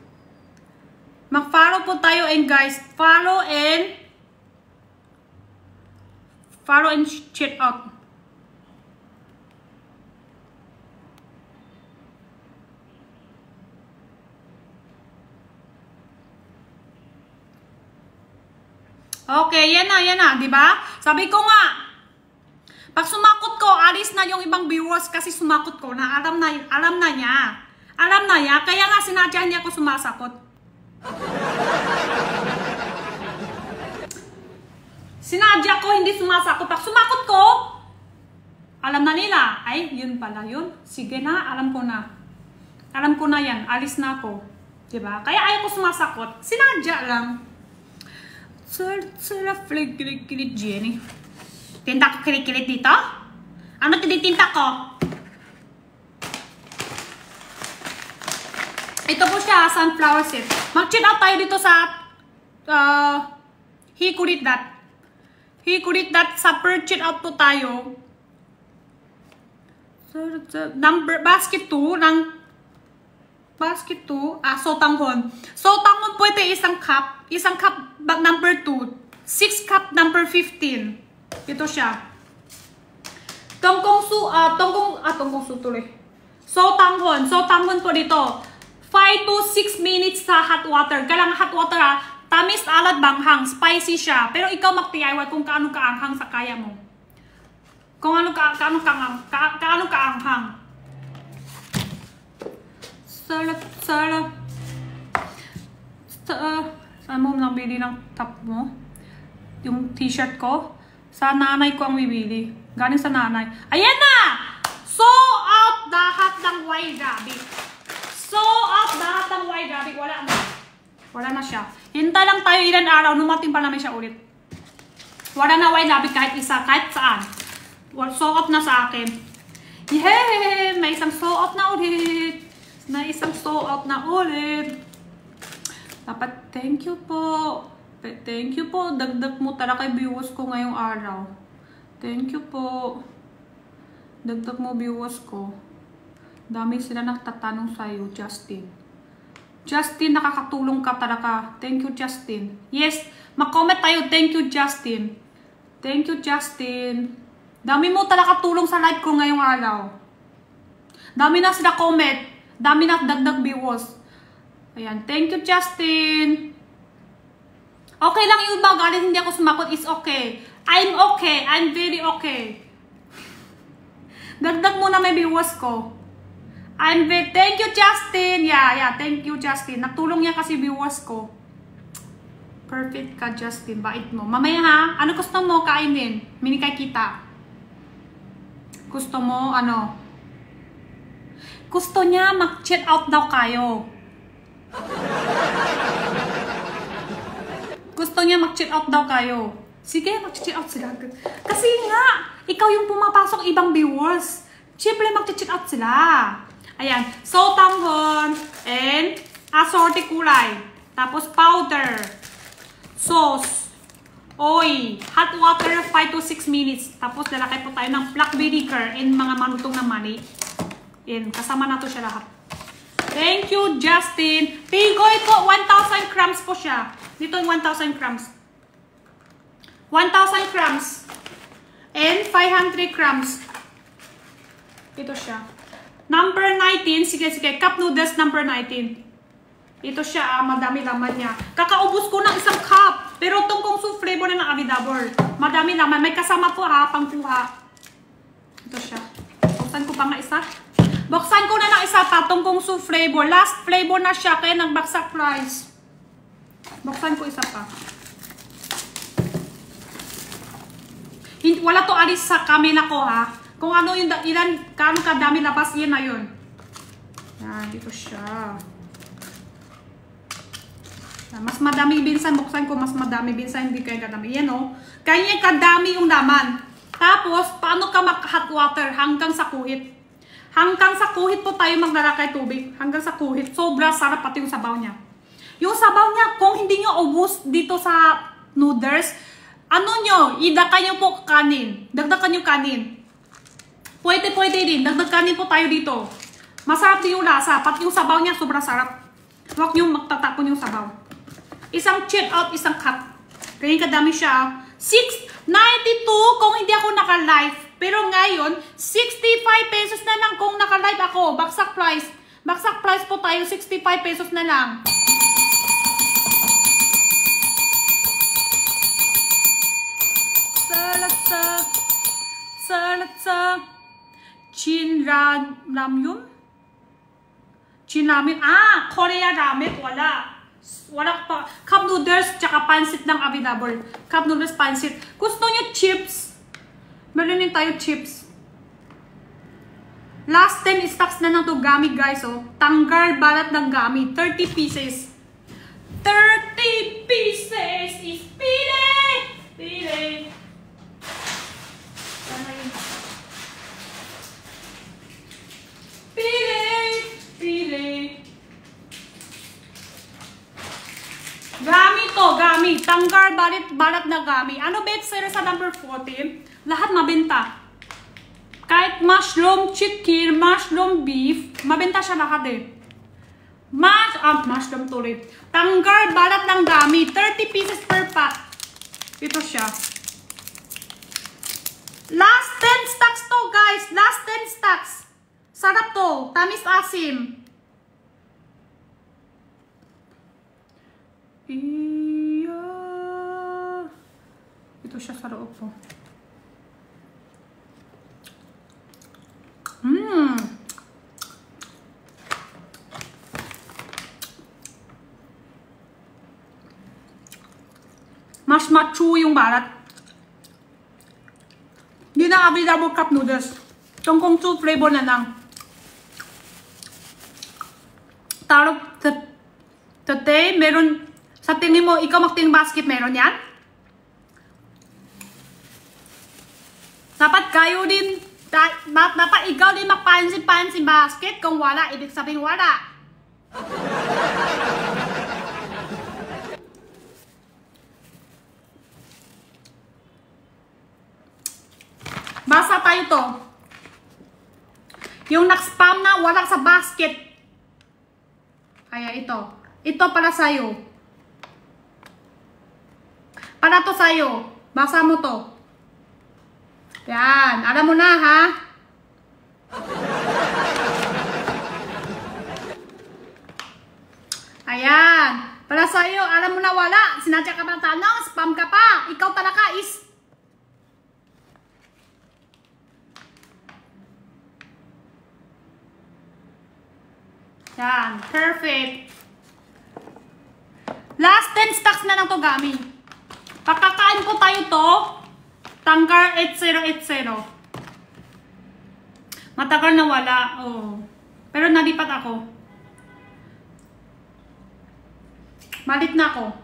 Mag-follow po tayo and guys, follow and check out. Okay, yan na, di ba? Sabi ko nga, pag sumakot ko, alis na yung ibang viewers kasi sumakot ko na alam na niya. Alam na niya, kaya nga sinadya niya ako sumasakot. Sinadya ko hindi sumasakot. Pag sumakot ko, alam na nila. Ay, yun pala yun. Sige na, alam ko na. Alam ko na yan, alis na ako. Diba? Kaya ayaw ko sumasakot. Sinadya lang. Kilit Jenny. Tinta ko kilit dito? Ano tinitinta ko? Ito po siya, sunflower seed. Mag-chill out tayo dito sa Hikurit that. Hikurit that sa per chill out po tayo. Basket 2 ng basket 2, sotanghon. Sotanghon po ito isang cup number 2, 6 cup number 15. Ito siya. Tongkong su tuloy. Sotanghon po dito. 5 to 6 minutes sa hot water. Kailangan hot water tamis, alat, banghang, spicy siya. Pero ikaw magtiyawat kung kaano kaanghang sa kaya mo. Kung ano kaano kaanghang. Sarap. Saan mo nabili ng top mo? Yung t-shirt ko? Sa nanay ko ang bibili. Galing sa nanay. Ayan na! So out lahat ng white rabbit. Wala na siya. Hintay lang tayo ilan araw. Numating pa namin siya ulit. Wala na white rabbit kahit isa. Kahit saan. So out na sa akin. Yay! May isang so out na ulit. Dapat thank you po. Dagdag mo talaga kay viewers ko ngayong araw. Thank you po. Dagdag mo viewers ko. Dami sila nagtatanong sa'yo, Justin. Justin, nakakatulong ka talaga. Thank you, Justin. Yes, mag-comment tayo. Thank you, Justin. Dami mo talaga tulong sa live ko ngayong araw. Dami na sila comment. Dami na dagdag viewers. Ayan, thank you, Justin. Okay lang yung iba, galing hindi ako sumakot. It's okay. I'm okay. I'm very okay. Dagdag muna may viewers ko. Thank you, Justin. Yeah, thank you, Justin. Natulong niya kasi viewers ko. Perfect ka, Justin. Bait mo. Mamaya ha, ano gusto mo kainin? Minikay kita. Gusto mo, ano? Gusto niya mag-check out daw kayo. Sige, mag-check out sila. Kasi nga, ikaw yung pumapasok ibang viewers. Siyempre, mag-check out sila. Ayan, sotanghon and assorted kulay. Tapos powder, sauce, oil, hot water 5 to 6 minutes. Tapos lalakay po tayo ng black vinegar and mga manutong na mani. Yan, kasama na to siya lahat. Thank you, Justin. Pigoy po, 1,000 grams po siya. Dito yung 1,000 grams. 1,000 grams. And 500 grams. Ito siya. Number 19. Sige. Cup noodles number 19. Ito siya. Madami laman niya. Kakaubos ko ng isang cup. Pero itong kung su flavor na ng Avidabor. Madami laman. May kasama po pangkuha. Ito siya. Buksan ko pa nga isa. Buksan ko na ng isa pa. Itong kung su flavor. Last flavor na siya. Kaya nagbaksak price. Buksan ko isa pa. Wala to alis sa camera ko ha. Kung ano yung kaano kadami labas, yan na yun. Yan, dito siya. Mas madami binsan, buksan ko, mas madami binsan, hindi kaya kadami. Yan o. Kanya kadami yung laman. Tapos, paano ka mag-hot water? Hanggang sa kuhit. Hanggang sa kuhit po tayo maglalakay tubig. Hanggang sa kuhit. Sobra sarap pati yung sabaw niya. Yung sabaw niya, kung hindi nyo ubus dito sa noodles, ano nyo, idagdagan nyo po kanin. Dagdagan nyo kanin. Pwede din. Dagdag kanin po tayo dito. Masarap din yung lasa. Pati yung sabaw niya, sobrang sarap. Huwag nyo magtatapon yung sabaw. Isang chill out, isang cut. Kaya kadami siya. 6.92 kung hindi ako naka-live. Pero ngayon, 65 pesos na lang kung naka-live ako. Baksak price. Baksak price po tayo, 65 pesos na lang. Salatsa. Ramyun? Ramen. Korea ramen. Wala pa. Cup noodles, tsaka pansit ng Avidabor. Cup noodles, pansit. Gusto nyo chips? Meron din tayo chips. Last 10 stocks na ng to gami, guys. Oh. Tanggal balat ng gami. 30 pieces. 30 pieces is pile. Pili. tanggal balat na gami. Ano best seller sa number 14? Lahat mabenta. Kahit mushroom chicken, mushroom beef, mabenta siya lahat eh. Mushroom tuloy. Tanggal balat ng gami. 30 pieces per pack. Ito siya. Last 10 stocks to guys. Last 10 stocks. Sarap to. Tamis asim. Ito siya sa loob po. Mas machu yung balat. Hindi na available cup noodles. Tongkong 2 flavor na lang. Today, meron, sa tingin mo, ikaw magting basket, meron yan? Dapat kayo din, dapat ikaw din magpansin-pansin basket. Kung wala, ibig sabihin wala. Basa tayo to. Yung nag-spam na wala sa basket. Kaya ito. Ito para sa'yo. Para to sa'yo. Basa mo to. Yan. Alam mo na ha. Ayan. Para sa'yo. Alam mo na wala. Sinadya ka pa ng tanong. Spam ka pa. Ikaw talaga is yan, perfect. Last 10 stocks na lang to gami. Pakakain ko tayo to. Tanggar 8080. Matagal na wala. Oh. Pero nalipat ako. Malit na ako.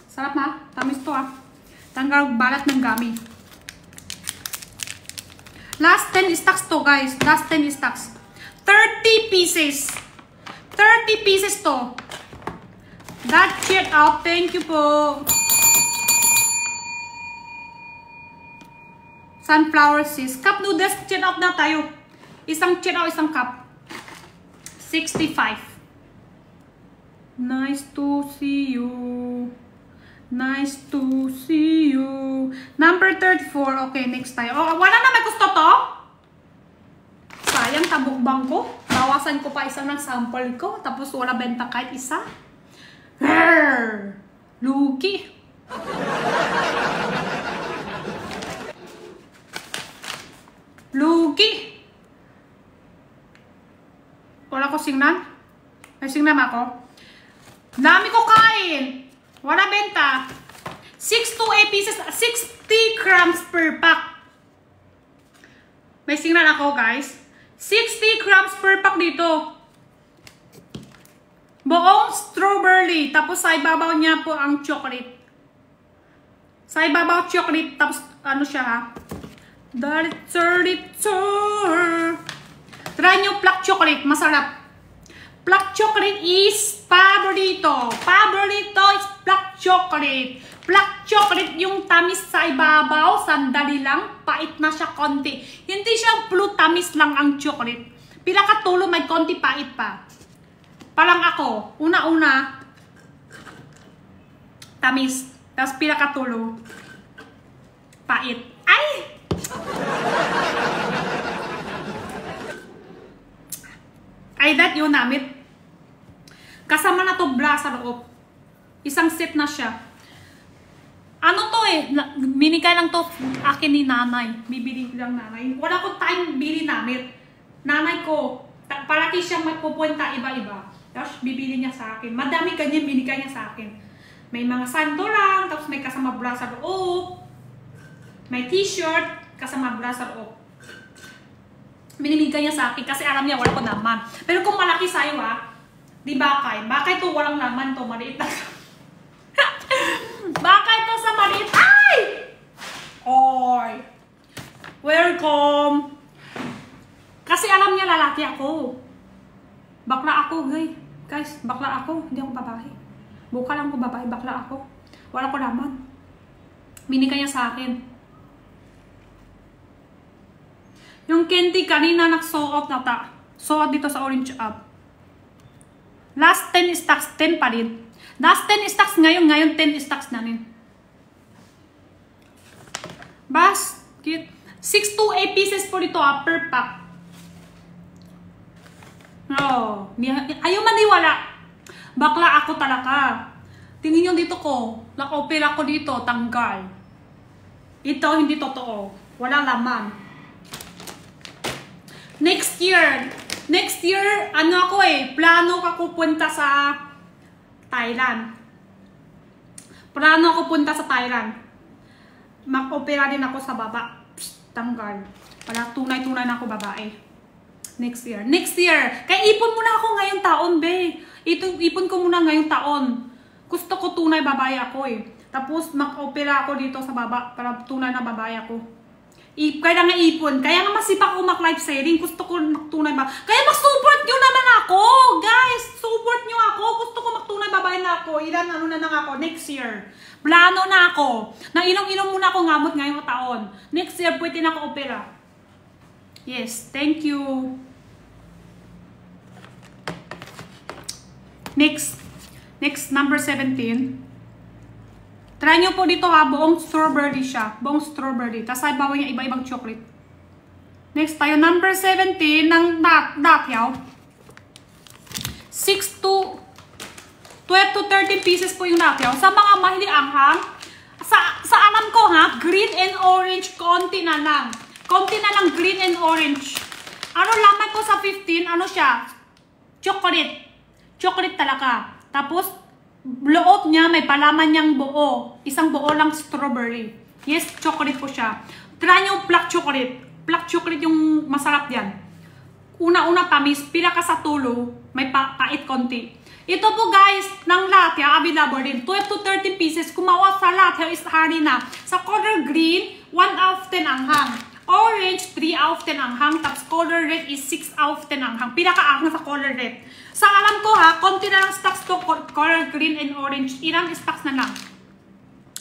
Sarap na. Tamis to ah. Tanggar balat ng gami. Last 10 stocks to guys. Last 10 stocks. 30 pieces. 30 pieces to. That check out. Thank you po. Sunflower seeds. Cup noodles. Check out na tayo. Isang check out, isang cup. 65. Nice to see you. Nice to see you. Number 34. Okay, next tayo. Oh, wala na may gusto to? Sayang, tabukbang ko. Bawasan ko pa isa ng sample ko. Tapos wala benta kahit isa. Grrr! Lugi. Lugi. Wala ko singnan. May singnan ako. Dami ko kain. Wala benta. 6 to 8 pieces. 60 grams per pack. May singnan ako guys. 60 grams per pack dito. Buong strawberry. Tapos sa ibabaw niya po ang chocolate. Sa ibabaw chocolate. Tapos ano siya ha? Try nyo black chocolate. Masarap. Black chocolate is paborito. Paborito is black chocolate. Black chocolate yung tamis sa ibabaw, sandali lang, pait na siya konti. Hindi siya blue tamis lang ang chocolate. Pila katulo may konti pait pa. Parang ako, una-una, tamis. Tapos pila katulo, pait. Ay! Ay, that yun namit. Kasama na to bra sa loob. Isang set na siya. Ano to eh, binigay lang to akin ni nanay. Bibili lang nanay. Wala akong time bili namin. Nanay ko, parati siyang magpupunta iba-iba. Tapos bibili niya sa akin. Madami ganyan binigay niya sa akin. May mga sando lang, tapos may kasama bra sa loob. May t-shirt, kasama bra sa loob. Binibigay niya sa akin kasi alam niya wala ko naman. Pero kung malaki sa'yo ha, di bakay? Bakay to walang laman to, maliit na. Bakay to sa maliit. Ay! Oy! Welcome! Kasi alam niya lalaki ako. Bakla ako, guys. Guys, bakla ako. Hindi ako babae. Buka lang ko babae, bakla ako. Wala ko laman. Binigay niya sa akin. Yung candy kanina nag-sold out na ta. Sold out dito sa Orange App. Last 10 stocks, 10 pa rin. Last 10 stocks ngayon 10 stocks na rin. Basket. 6 to 8 pieces po dito per pack. Oh, ayaw maniwala. Bakla ako talaga. Tingin nyo dito ko. Naka-opera ko dito. Tanggal. Ito hindi totoo. Walang laman. Next year, ano ako plano ako punta sa Thailand. Mag-opera din ako sa baba. Psst, tanggal. Para tunay-tunay na ako babae. Next year. Kaya ipon muna ako ngayong taon, be. Ipon ko muna ngayong taon. Gusto ko tunay babae ako Tapos mag-opera ako dito sa baba para tunay na babae ako. Kaya nga ipon. Kaya nga masipag ko mag-live selling. Gusto ko magtunay ba. Kaya mag-support nyo naman ako. Guys, support nyo ako. Gusto ko magtunay babae na ako. Ilan ano na ako. Next year. Plano na ako. Nainom-inom muna ako ngamot ngayong taon. Next year, pwede na ako opera. Yes, thank you. Next, number 17. Try nyo po dito buong strawberry siya. Buong strawberry. Tapos ay bawa niya iba-ibang chocolate. Next tayo, number 17 ng Datyaw. 12 to 13 pieces po yung Datyaw. Sa mga mahilig anghang, sa alam ko green and orange, konti na lang. Konti na lang green and orange. Ano laman ko sa 15? Ano siya? Chocolate. Chocolate talaga. Tapos, loob niya, may palaman niyang buo. Isang buo lang strawberry. Yes, chocolate po siya. Try niyo black chocolate. Black chocolate yung masarap yan. Una-una tamis, pila ka sa tulo, may pait konti. Ito po guys, ng latte, available din. 12 to 13 pieces. Kumawa sa latte is hari na. Sa color green, 1 out of 10 anghang. Orange, 3 out of 10 anghang. Tapos color red is 6 out of 10 anghang. Pila ka anghang sa color red. Sa alam ko konti na lang stocks to color green and orange. Ilang stocks na lang.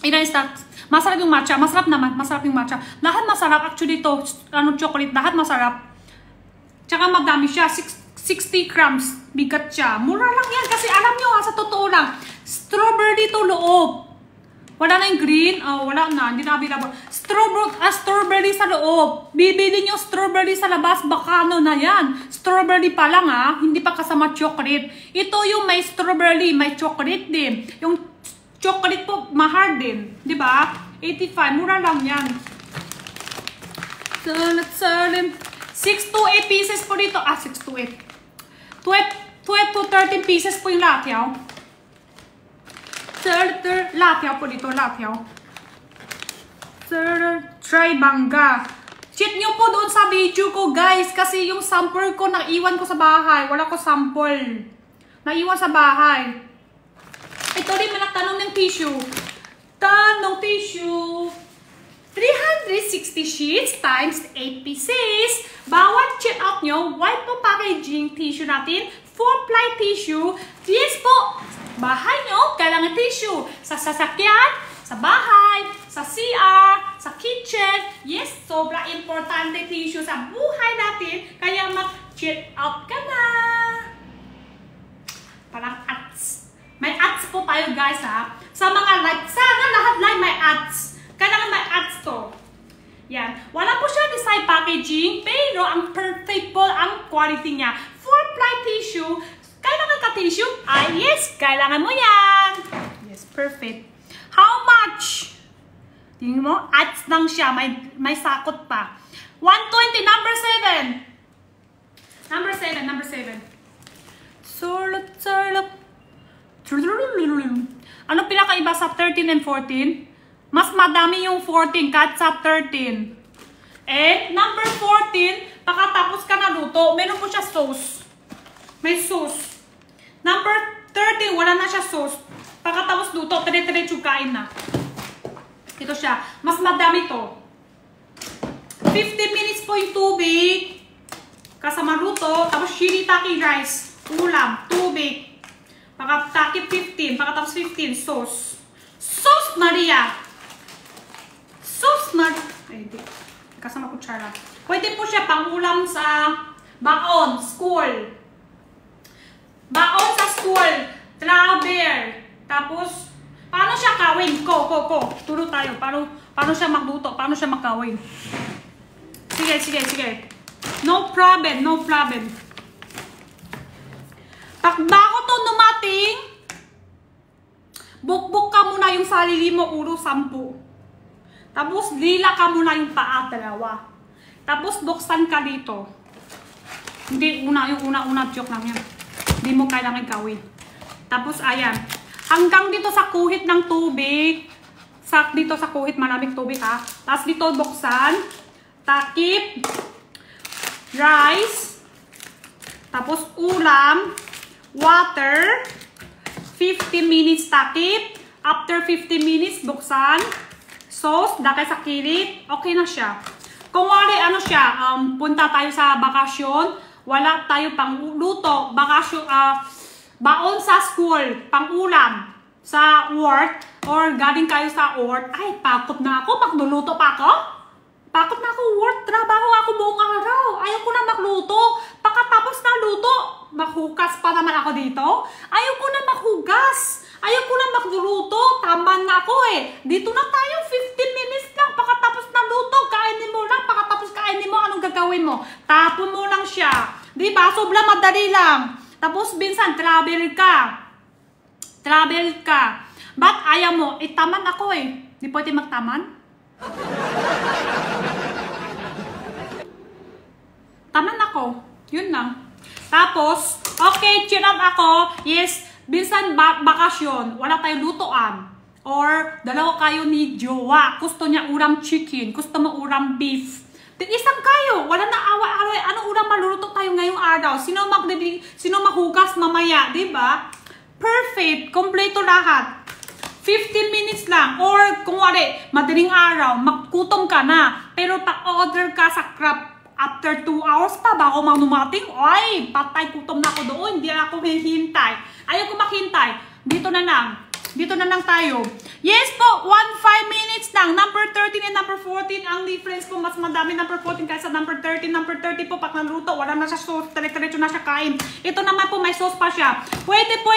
Ilang stocks. Masarap yung matcha. Masarap naman. Masarap yung matcha. Lahat masarap. Actually ito, chocolate. Lahat masarap. Tsaka madami siya. 60 grams. Bigat siya. Mura lang yan. Kasi alam nyo sa totoo lang. Strawberry to loob. Wala na yung green. Oh, wala na. Hindi na available. Strawberry sa loob. Bibili nyo strawberry sa labas. Baka ano na yan. Strawberry pa lang Hindi pa kasama chocolate. Ito yung may strawberry. May chocolate din. Yung chocolate po, mahal din. Diba? 85. Mura lang yan. So, let's 6 to 8 pieces po dito. 6 to 8. 12 to 13 pieces po yung latyaw. Latyaw po dito, latyaw. Try bangga. Check nyo po doon sa video ko, guys. Kasi yung sample ko, naiwan ko sa bahay. Wala ko sample. Naiwan sa bahay. Ito rin, managtanong ng tissue. Tanong tissue. 360 sheets times 8 pieces. Bawat check out nyo, white po packaging tissue natin. 4-ply tissue. Yes po. Bahay nyo, kailangan tissue. Sa sasakyan, sa bahay, sa CR, sa kitchen. Yes, sobra importante tissue sa buhay natin. Kaya mag-check out ka na. Parang ads. May ads po tayo guys Sa mga live. Sana lahat live may ads. Kailangan may ads to. Yan. Wala po siya design packaging. Pero ang perfect po ang quality niya. 4-ply tissue. Kailangan ka tissue? Yes. Kailangan mo yan. Yes, perfect. How much? Tingnan mo, ads lang siya. May sakot pa. 120, number 7. Number 7. Surlot. Ano pinakaiba sa 13 and 14? Mas madami yung 14 kahit sa 13. And number 14, pagkatapos ka na luto, meron po siya sauce. May sauce. Number 13, wala na siya sauce. Pagkatapos luto, tire-diretso kain na. Ito siya. Mas madami to. 15 minutes po yung tubig. Kasama luto. Tapos shiritaki rice. Ulam. Tubig. Pagkatapos 15. Pagkatapos 15, sauce. Sauce Sus Maria! Sus Maria! Ay, di. Kasama kutsara. Pwede po siya pangulam sa baon, school. Baon sa school. Travel. Tapos, paano siya kawin? Ko. Turo tayo. Paano siya magluto? Paano siya makawin? Sige. No problem. Pag bago to dumating, bukbuk ka muna yung sarili mo, ulo 10. Tapos, lila ka muna yung paa, 2. Tapos, buksan ka dito. Hindi, yung una, joke lang yan. Hindi mo kailangan gawin. Tapos, ayan. Hanggang dito sa kuhit ng tubig. Dito sa kuhit, malamig tubig ha. Tapos, dito buksan. Takip. Rice. Tapos, ulam. Water. 50 minutes takip. After 50 minutes, buksan. Sauce, dakay sa kilid. Okay na siya. Kung wala, punta tayo sa bakasyon. Wala tayo pang luto. Bakasyon, baon sa school. Pang ulam. Sa work. Or galing kayo sa work. Ay, pakot na ako. Magluluto pa ako? Pakot na ako. Work. Trabaho ako buong araw. Ayaw ko na magluto. Pagkatapos na luto, maghugas pa naman ako dito. Ayaw ko na maghugas. Ayaw ko na magluluto. Tamban na ako eh. Dito na tayo. 15 minutes lang. Pagkatapos na luto, kainin mo lang. Pagkatapos kainin mo, anong gagawin mo? Tapon mo lang siya. Diba? Sobrang madali lang. Tapos, minsan, travel ka. Ba't ayaw mo? Taman ako eh. Di pwede magtaman? Taman ako. Yun lang. Tapos, okay, chill out ako. Yes, minsan bakasyon. Wala tayong lutoan. Or, dalawa kayo ni jowa. Gusto niya ulam chicken. Gusto mo ulam beef. Isang kayo. Wala na away-away. Anong ulam maluluto tayo ngayong araw? Sino maghugas mamaya? Diba? Perfect. Kompleto lahat. 15 minutes lang. Or, kung wala, madaling araw, magkutom ka na. Pero pa-order ka sa Grab after 2 hours pa bago magnumating, ay, patay kutom na ako doon. Hindi ako hihintay. Ayaw ko maghintay. Dito na lang tayo. Yes po, 15 minutes lang. Number 13 and number 14. Ang difference po, mas madami number 14 kaysa number 13. Number 30 po, pag naluto, wala na siya sauce. Tire-diretso na siya kain. Ito naman po, may sauce pa siya. Pwede po,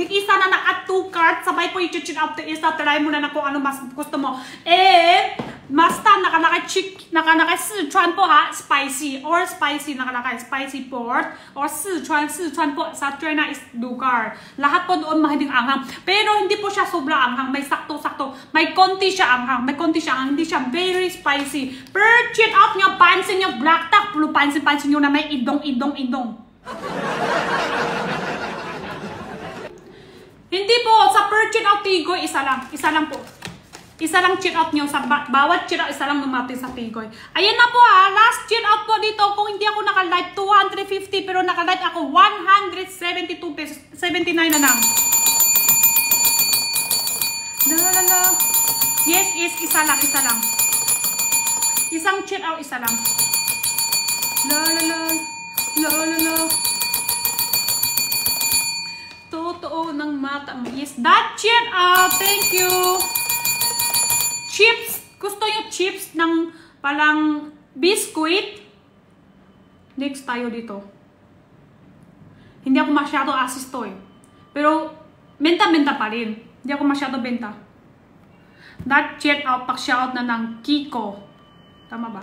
isa na naka 2 cards. Sabay po, i-chill out the isa. Try mo na kung ano mas gusto mo. Basta nakalakay Sichuan po ha, spicy. Or spicy, nakalakay spicy pork. Or Sichuan po, sa China is lugar. Lahat po doon mahinding anghang. Pero hindi po siya sobrang anghang. May sakto-sakto. May konti siya anghang. Hindi siya very spicy. Per chill out nyo, pansin nyo, black tap. Pansin nyo na may idong. Hindi po, sa per chill out Tigoy, isa lang po. Isa lang chill out nyo. Sa bawat chill out, isa lang dumating sa Tigoy. Ayan na po ha. Last chill out po dito. Kung hindi ako naka-live, 250. Pero naka-live ako, 172 pesos. 79 na lang. La. Yes, isa lang. Isang chill out, isa lang. La. Totoo ng mata mo. Yes, that chill out. Thank you. Chips. Gusto yung chips ng palang biscuit. Next tayo dito. Hindi ako masyado assist to eh. Pero, benta pa rin. Hindi ako masyado benta. That check out, pak-shout na ng Kiko. Tama ba?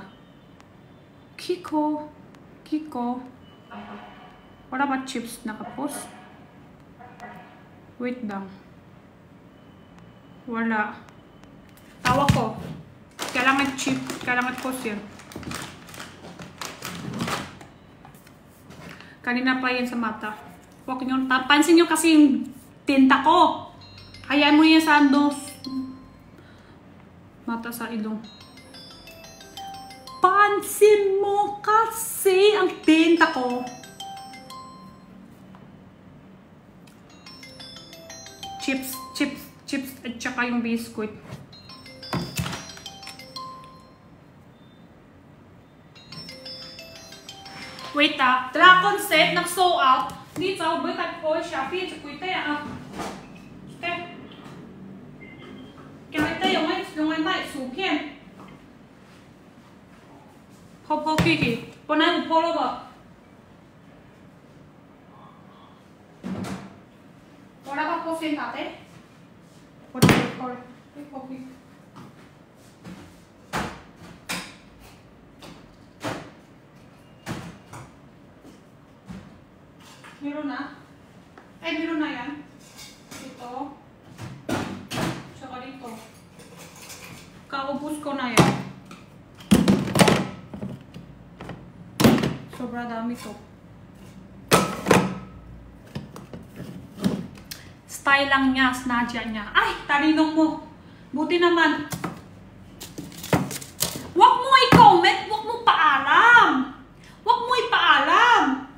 Kiko. Wala ba chips nakapost? Wait lang. Wala. Tawa ko. Kailangan chip. Kailangan post yan. Kanina pa yan sa mata. Huwag nyo. Pansin nyo kasi yung tinta ko. Hayaan mo yan sa mata sa ilong. Pansin mo kasi ang tinta ko. Chips at saka yung biscuit. Wait Dragon set nag-sold out. Dito, buhay ko siya. Pizza ko ito yan. Okay. 叫你得用来买薯片。泡 Kiki， 本来有泡了吧？我来把泡先打的。我打泡了，你泡去。Meron na? Ay, meron na yan. Ito. Tsaka dito. Kaubos ko na yan. Sobra dami to. Style lang niya, snadya niya. Ay, talinong mo. Buti naman. Huwag mo i-comment, huwag mo paalam. Huwag mo ipaalam.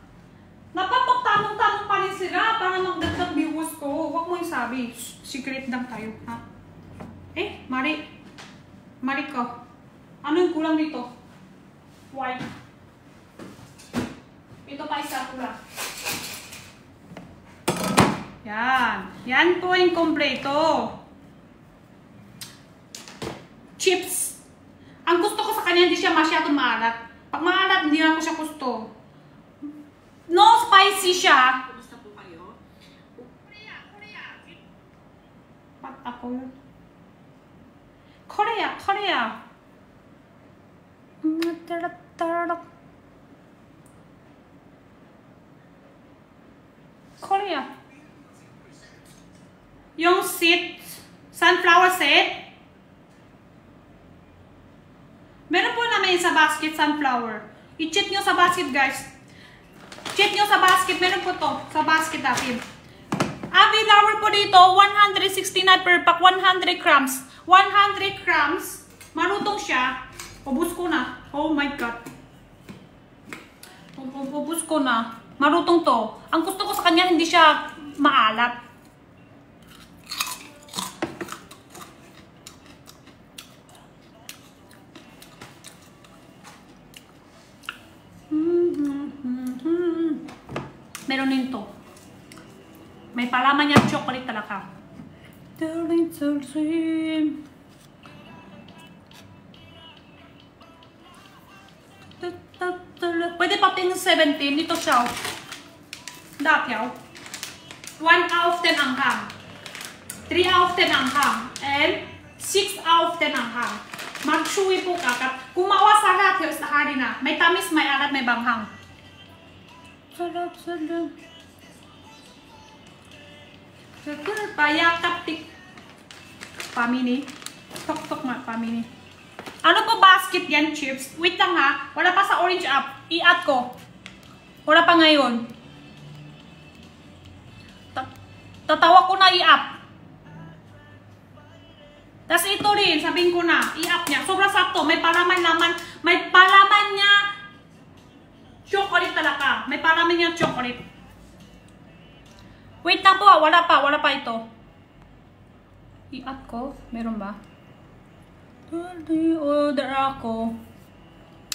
Napapagtanong-tanong pa rin sila para magdagdag viewers ko. Huwag mo isabi. Secret lang tayo, ha? Eh, Mari. Mari ko. Ano yung kulang dito? White. Ito pa isa kulang. Yan. Yan po yung kompleto. Chips. Ang gusto ko sa kanya, hindi siya masyadong maalat. Pag maalat, hindi na ko siya gusto. No spicy siya. Kumusta po kayo? Korea. Ba't ako yun? Korea. Korea. Yung seed, sunflower seed. Meron po namin sa basket sunflower. I-check nyo sa basket, guys. Check nyo sa basket. Meron po to sa basket natin. Available po dito, 169 per pack, 100 grams. 100 grams. Marutong siya. Ubus ko na. Oh my God. Ubus ko na. Marutong to. Ang gusto ko sa kanya, hindi siya maalat. Meron din to. May palaman niya chocolate talaga. Pwede pa ting 17. Ito siya. Dapyaw. 1 out of 10 anghang. 3 out of 10 anghang. And 6 out of 10 anghang. Mag-chewy po kakat. Kung maawa sa lahat, sa hari na. May tamis, may alat, may banghang. Sarap. Payakap tik. Pamini. Tok ma, pamini. Ano po basket yan, chips? Wait lang ha. Wala pa sa orange app. I-add ko. Wala pa ngayon. Tatawa ko na i-app. Tapos ito rin, sabihin ko na, i-app niya. Sobrang sakto. May palaman naman. May palaman niya. Chocolate talaga. May palaman niya chocolate. Wait lang po. Wala pa ito. I-app ko. Meron ba? Order ako.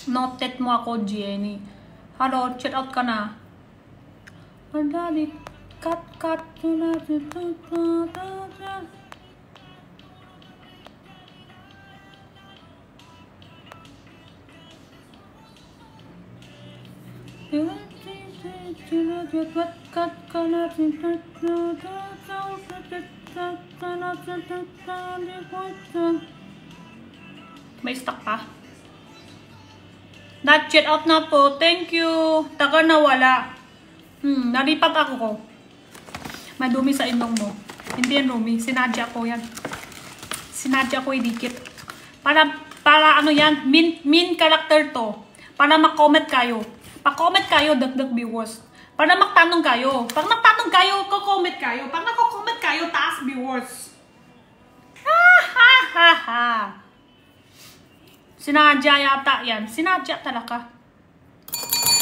Noted mo ako, Jenny. Hello, chat out ka na. Cut. May stock pa? Na-chat out na po. Thank you. Taga nawala. Nalipat ako ko. Madumi sa inong mo. Hindi yan Rumi. Sinadya ko yan. Sinadya ko idikit. Para ano yan. Min character to. Para mag-comment kayo. Pa-comment kayo, dagdag viewers. Para magtanong kayo. Pag magtanong kayo, ko-comment kayo. Pag nako-comment kayo, taas viewers. Ha. Sinadya yata yan. Sinadya talaga.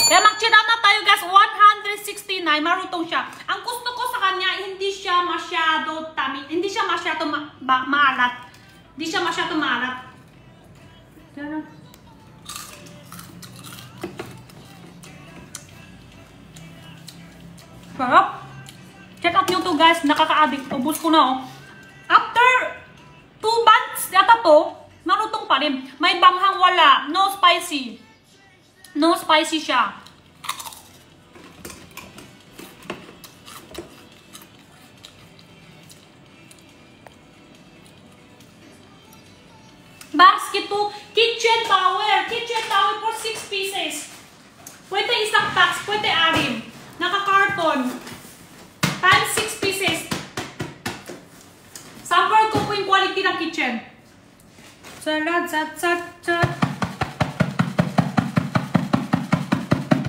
Kaya mag-chat out na tayo guys. 169. Marutong siya. Ang gusto ko sa kanya, hindi siya masyado tamis. Hindi siya masyado maalat. Hindi siya masyado maalat. Sarap. Check out nyo to guys. Nakaka-addict. Ubus ko na oh. After 2 bags Yata to, malutong pa rin. May banghang wala. No spicy. No spicy siya. Basket to, kitchen towel. Kitchen towel for 6 pieces. Pwede isang box, pwede 6. Naka-carton. Times 6 pieces. Sample ko po yung quality ng kitchen.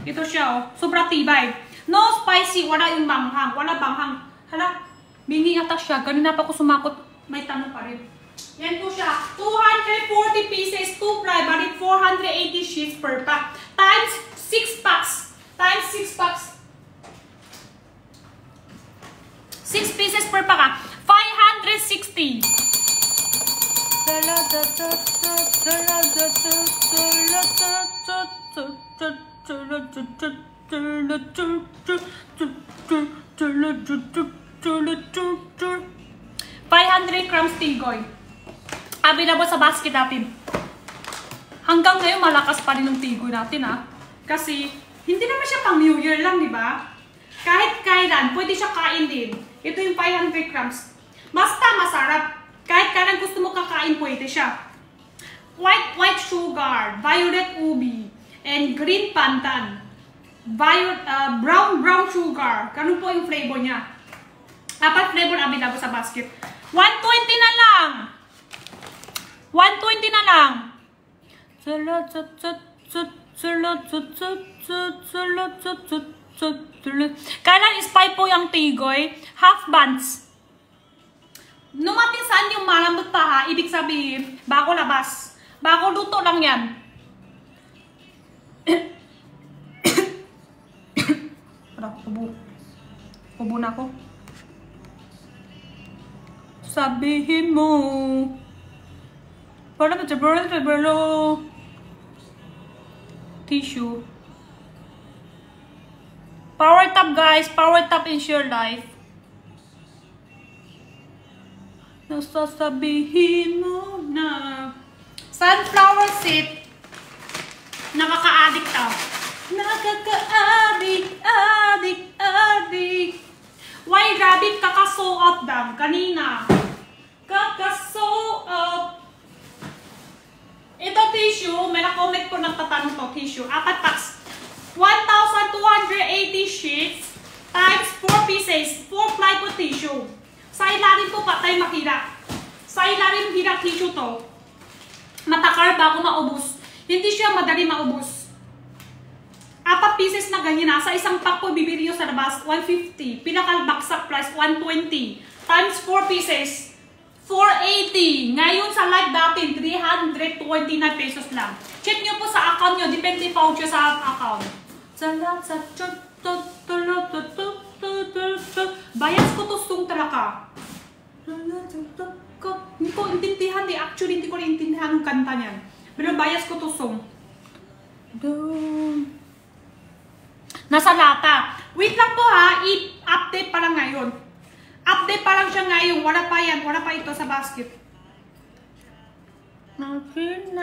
Ito siya, oh. Sobrang tibay. No spicy, wala yung banghang. Wala banghang. Hala, bingi ata siya. Ganun pa ako sumakot. May tanong pa rin. Yan po siya. 240 pieces, 2 ply, balik 480 sheets per pack. Times 6 packs. Times 6 packs. 6 pieces per pack, 560. $500 tigoy. Available sa basket natin. Hanggang ngayon malakas pa rin yung tigoy natin, ha. Kasi hindi naman siya pang New Year lang, di ba? Kahit kailan, pwede siya kain din. Ito yung 500 grams. Basta masarap. Kahit kailan gusto mo kakain, pwede siya. White sugar, violet ubi, and green pandan. Brown sugar. Ganun po yung flavor niya. 4 flavor available sa basket. 120 na lang. 120 na lang. Kailan spy po yung tigoy? Half buns. Numatisan yung malambot pa, ha? Ibig sabihin, bago labas. Bago luto lang yan. Ubo na ako. Sabihin mo. Parang tissue. Power tap, guys. Power tap is your life. Nasasabihin mo na. Sunflower seed. Nakaka-addict tao. Nakaka-addict. Why rabbit kaka-sew up dam? Kanina. Kaka-sew up. Ito tissue. May na-comment ko nagtatanong to. Tissue. 4 packs. 1,280 sheets times 4 pieces. 4 plywood tissue. Sa ilalim po patay makira. Sa ilalim hirap tissue to. Matakar bago maubos. Hindi siya madali maubos. 4 pieces na ganyan na. Sa isang pack po bibili nyo sa labas, 150. Pinakal-baksak price, 120. Times 4 pieces, 480. Ngayon sa live natin, 329 pesos lang. Check nyo po sa account nyo. Depende po siya sa account. Bayas ko to sung talaga. Hindi ko intindihan. Actually, hindi ko intindihan yung kanta niyan. Pero bayas ko to sung. Nasa lata. Wait lang po, ha. I-update pa lang ngayon. Update pa lang siya ngayon. Wala pa yan. Wala pa ito sa basket. 19.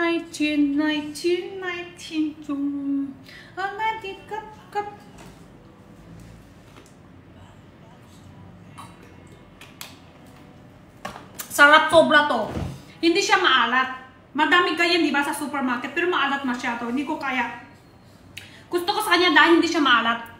Sarap sobra to. Hindi siya maalat. Madami ganyan, di ba, sa supermarket. Pero maalat masyado. Hindi ko kaya. Gusto ko sa kanya dahil hindi siya maalat.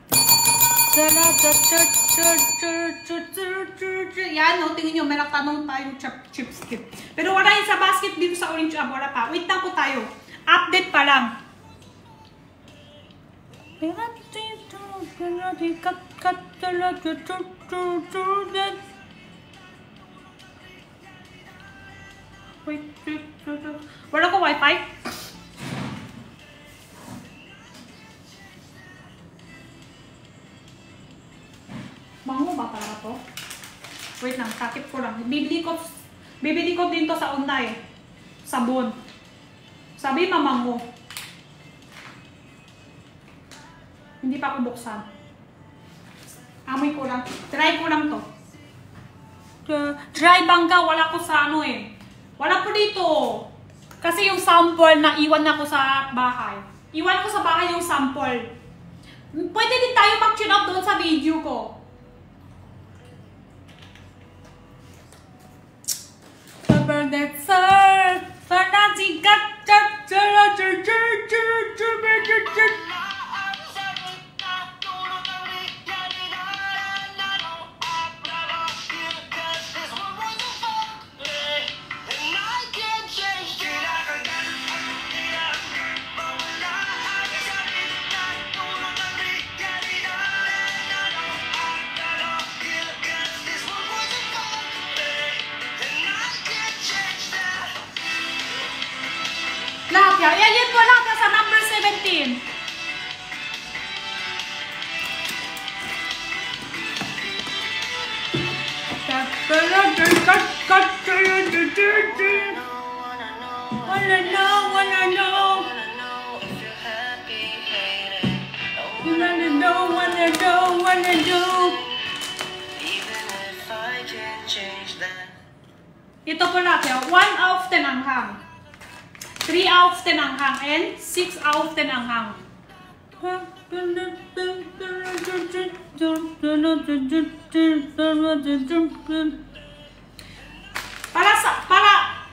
Yan, no? Tingin nyo, may natanong tayong chipstick. Pero wala yun sa basket dito sa Orange Ab. Wala pa. Wait lang po tayo. Update pa lang. Wait. Wala ko wifi? Mango ba pala to? Wait lang, takip ko lang. Bibili ko din to sa online. Sabon. Sabi mamango. Hindi pa ako buksan. Amoy ko lang. Try ko lang to. Dry bangga, wala ko sa ano eh. Wala po dito. Kasi yung sample na iwan na ko sa bahay. Iwan ko sa bahay yung sample. Pwede din tayo mag-tune out doon sa video ko. Lahat yan. Yan po lahat yan sa number 17. Wanna know. Ito po lahat yan. 1 out of 10 anghang. 3 out of 10 anghang. And 6 out of 10 anghang.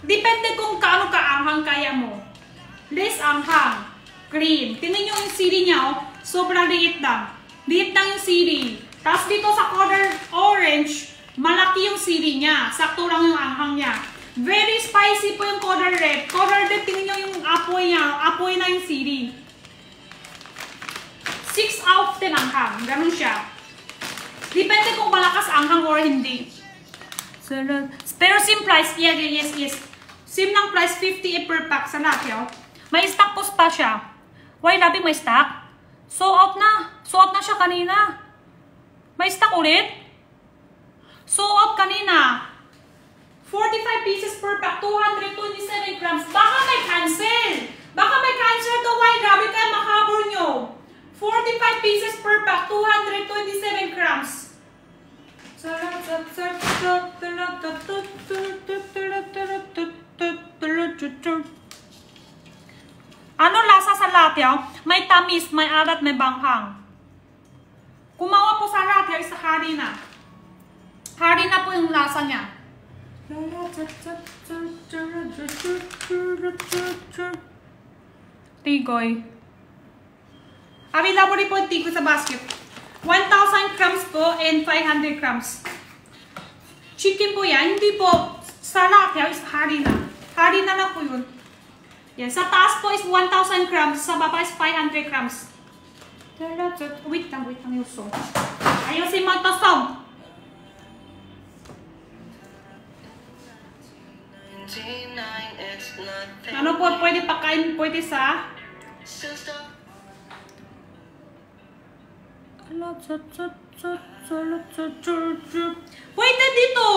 Depende kung kaano ka-anghang kaya mo. Less anghang. Green. Tingnan nyo yung CD niya, oh. Sobrang liit lang. Liit lang yung CD. Tapos dito sa color orange, malaki yung CD niya. Sakto lang yung anghang niya. Very spicy po yung color red. Color red, tingnan nyo yung apoy niya. Apoy na yung CD. 6 out of 10 anghang. Ganun siya. Depende kung malakas anghang or hindi. Pero same price. Yes. Same lang price, 58 per pack sa lahat yun. May stock post pa siya. Why, Labi, may stock? Sold out na. Sold out na siya kanina. May stock ulit? Sold out kanina. 45 pieces per pack, 227 grams. Baka may cancel. Baka may cancel to. Why, grabe kayo makabor nyo. 45 pieces per pack, 227 grams. Anong lasa sa latte? May tamis, may alat, may banghang. Kumawa po sa latte is harina. Harina po yung lasa niya. Tigoy. Available po yung tigoy sa basket. 1,000 grams po and 500 grams. Chicken po yan. Hindi po sa latte is harina. Harina na po yun. Yan. Sa taas po is 1,000 grams. Sa baba is 500 grams. Wait lang yung song. Ayusin mo ito song. Ano po pwede pakain? Pwede sa pwede dito.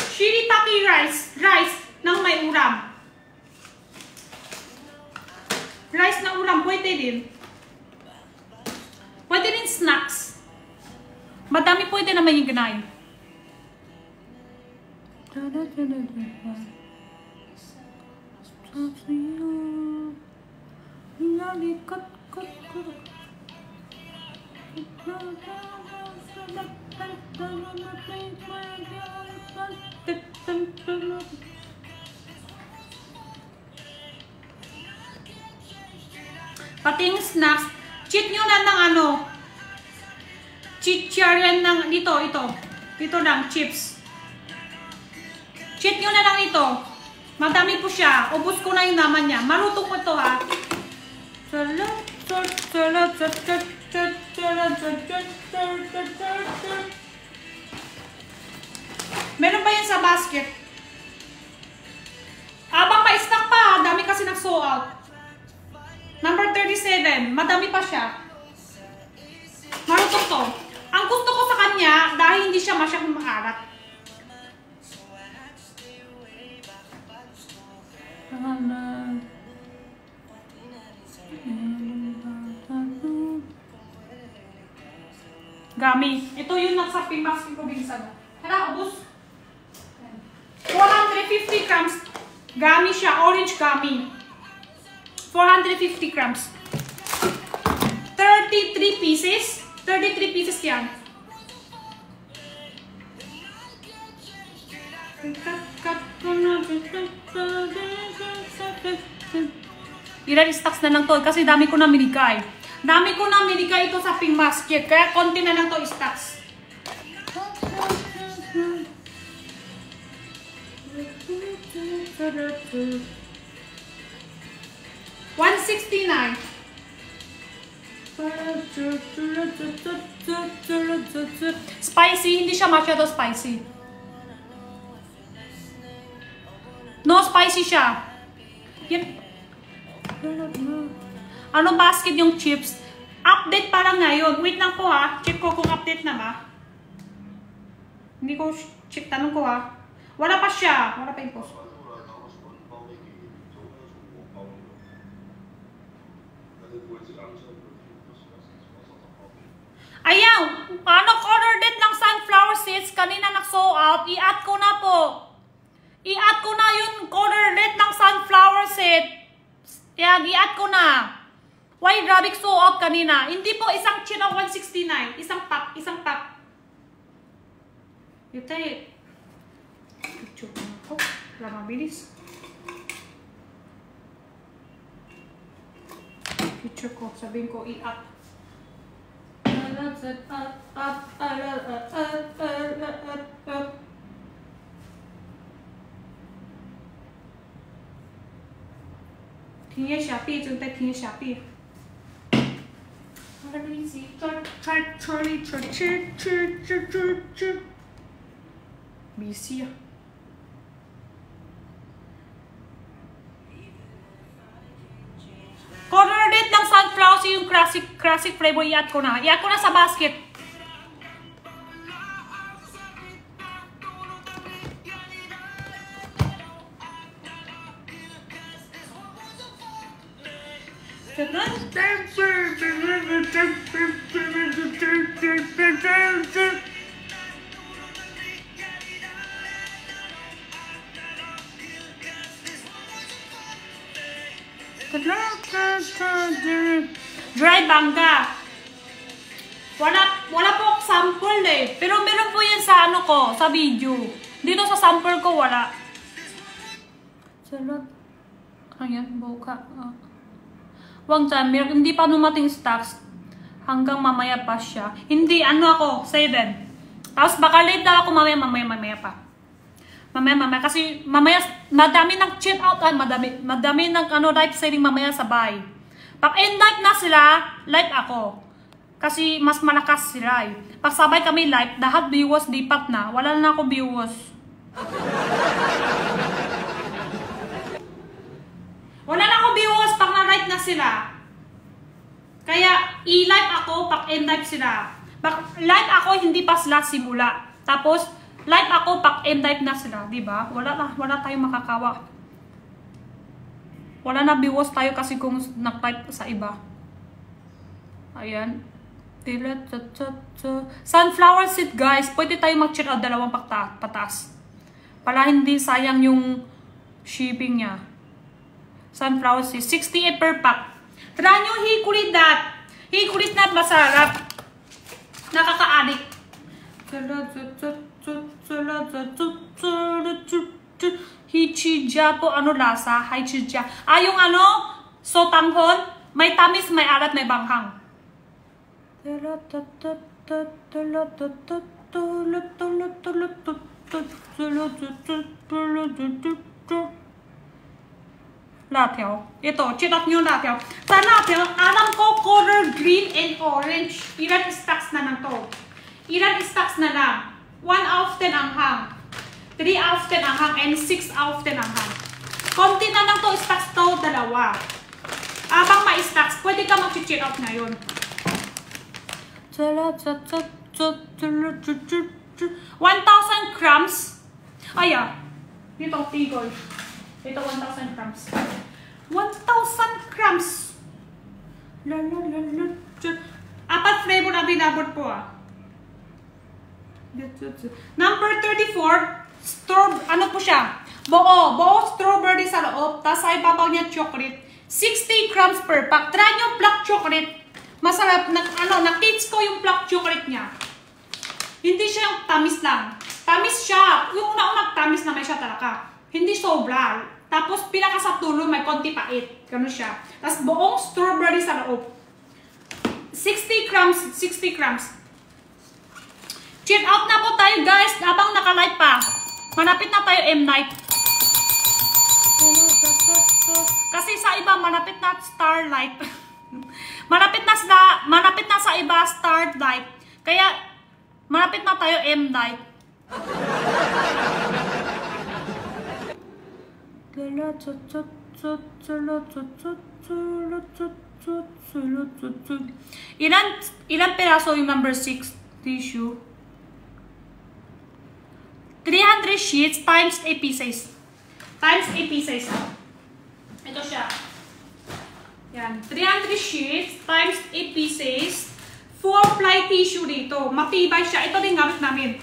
Shirataki rice. Rice ng may ulam. Rice ng ulam. Pwede din. Pwede din snacks. Madami pwede naman yung ganayin. Pati yung snacks, cheat nyo na ng ano, cheat share yan ng, dito lang, chips. Cheat nyo na lang ito. Madami po siya. Ubus ko na yung naman niya. Marutong po ito ha. Meron ba yan sa basket? Abang pa stock pa. Dami kasi nag-sold out. Number 37. Madami pa siya. Marutong to. Ang gusto ko sa kanya, dahil hindi siya masyadong maalat. Gami. Ito yung nasa Pimas Probinsya. Hala, ubos. 400 450 grams. Gummy siya, orange gummy. 450 grams. 33 pieces. 33 pieces yan. Ilan stocks na lang to kasi dami ko na minikay. Dami ko na minikay ito sa Pink Basket. Kaya konti na lang to stocks. $169. Spicy, hindi siya masyado spicy. No spicy siya. Yan. Ano basket yung chips? Update pa lang ngayon. Wait lang po ha. Check ko kung update na ba. Hindi ko check. Tanong ko ha. Wala pa siya. Wala pa yung post. Ayaw! Ano color date ng sunflower seeds? Kanina nag-sold out. I-add ko na po. I-add ko na yung color date ng sunflower seed. Yan, i-add ko na. Why grabe sold out kanina? Hindi po isang chino 169. Isang pack. Isang pack. Ito eh. Picture ko na po. Wala mabilis. Picture ko. Sabihin ko i-add. Tingnan Shopee, chúng ta tingnan Shopee. Busy ah. Color date ng sunflower yung classic flavor. I-add ko na. I-add ko na sa basket. Dry bangga. Wala po sample eh. Pero meron po yan sa ano ko, sa video. Dito sa sample ko wala. Salad. Ayan, buka. Wag dyan, hindi pa numating stocks. Hanggang mamaya pa siya. Hindi, ano ako, 7. Tapos baka late na ako mamaya pa. Mamaya. Kasi mamaya, madami ng check out. Madami ng live selling mamaya sa buy. Pag end live na sila, live ako. Kasi mas malakas sila eh. Pag sabay kami live, lahat viewers lipat na. Wala na ako viewers. Wala na ako viewers pag na-live na sila. Kaya, i-live ako pag end live sila. Pag live ako, hindi pa sila simula. Tapos, live ako pag end live na sila. Diba? Wala tayong makakawa. Wala na viewers tayo kasi kung nag-live sa iba. Ayan. Sunflower seed guys. Pwede tayo mag-check out 2 pataas. Para hindi sayang yung shipping niya. Sunflower seed. 68 per pack. Try nyo hickory nut. Hickory nut masarap. Nakaka-addict. Hichija po. Ano lasa? Hichija. Yung sotanghon. May tamis, may alat, may banghang. Latte. Ito, check out nyo latte. Sa latte, alam ko color green and orange. Ilan stocks na lang to? Ilan stocks na lang? 1 out of 10 anghang. 3 out of 10 anghang and 6 out of 10 anghang. Konti na lang to, stocks to, 2. Abang ma-stocks, pwede ka mag-check out ngayon. 1,000 grams. Ayan. Dito, tigoy. Ito, 1,000 grams. 1,000 grams. 4 flavor na binabot po ah. Number 34. Ano po siya? Buo strawberry sa loob, tapos sa ibabaw niya chocolate. 60 grams per pack. Try nyo black chocolate. Masarap, na-taste ko yung black chocolate niya. Hindi siya yung tamis lang. Tamis siya. Yung una-unang tamis naman siya talaga. Hindi sobra. Tapos pinaka sa tulo, may konti pait. Ganun siya. Tapos buong strawberry sa loob. 60 grams. 60 grams. Check out na po tayo guys. Habang naka-live pa. Manapit na tayo M-Night. Kasi sa iba, manapit na Starlight. manapit na sa iba Starlight. Kaya, manapit na tayo M-Night. Ilan piraso yung number 6 tissue? 300 sheets times 8 pieces. Times 8 pieces. Ito siya. Yan. 300 sheets times 8 pieces. 4-ply tissue dito. Matibay siya. Ito din gamit namin.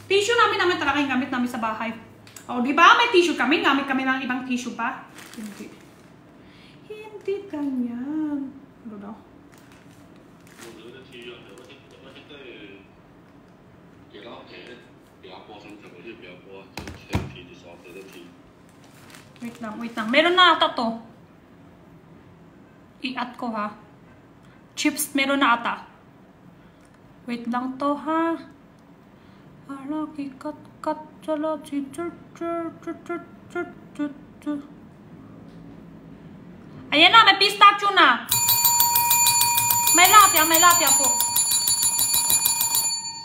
Tissue namin talaga yung gamit namin sa bahay. O, di ba? May tissue kami. Gamit kami ng ibang tissue pa. Hindi. Hindi ganyan. Ano daw? Wait lang. Meron na ata to. I-add ko ha. Chips, meron na ata. Wait lang to ha. Ayan na, may pistachio na. May lapya po.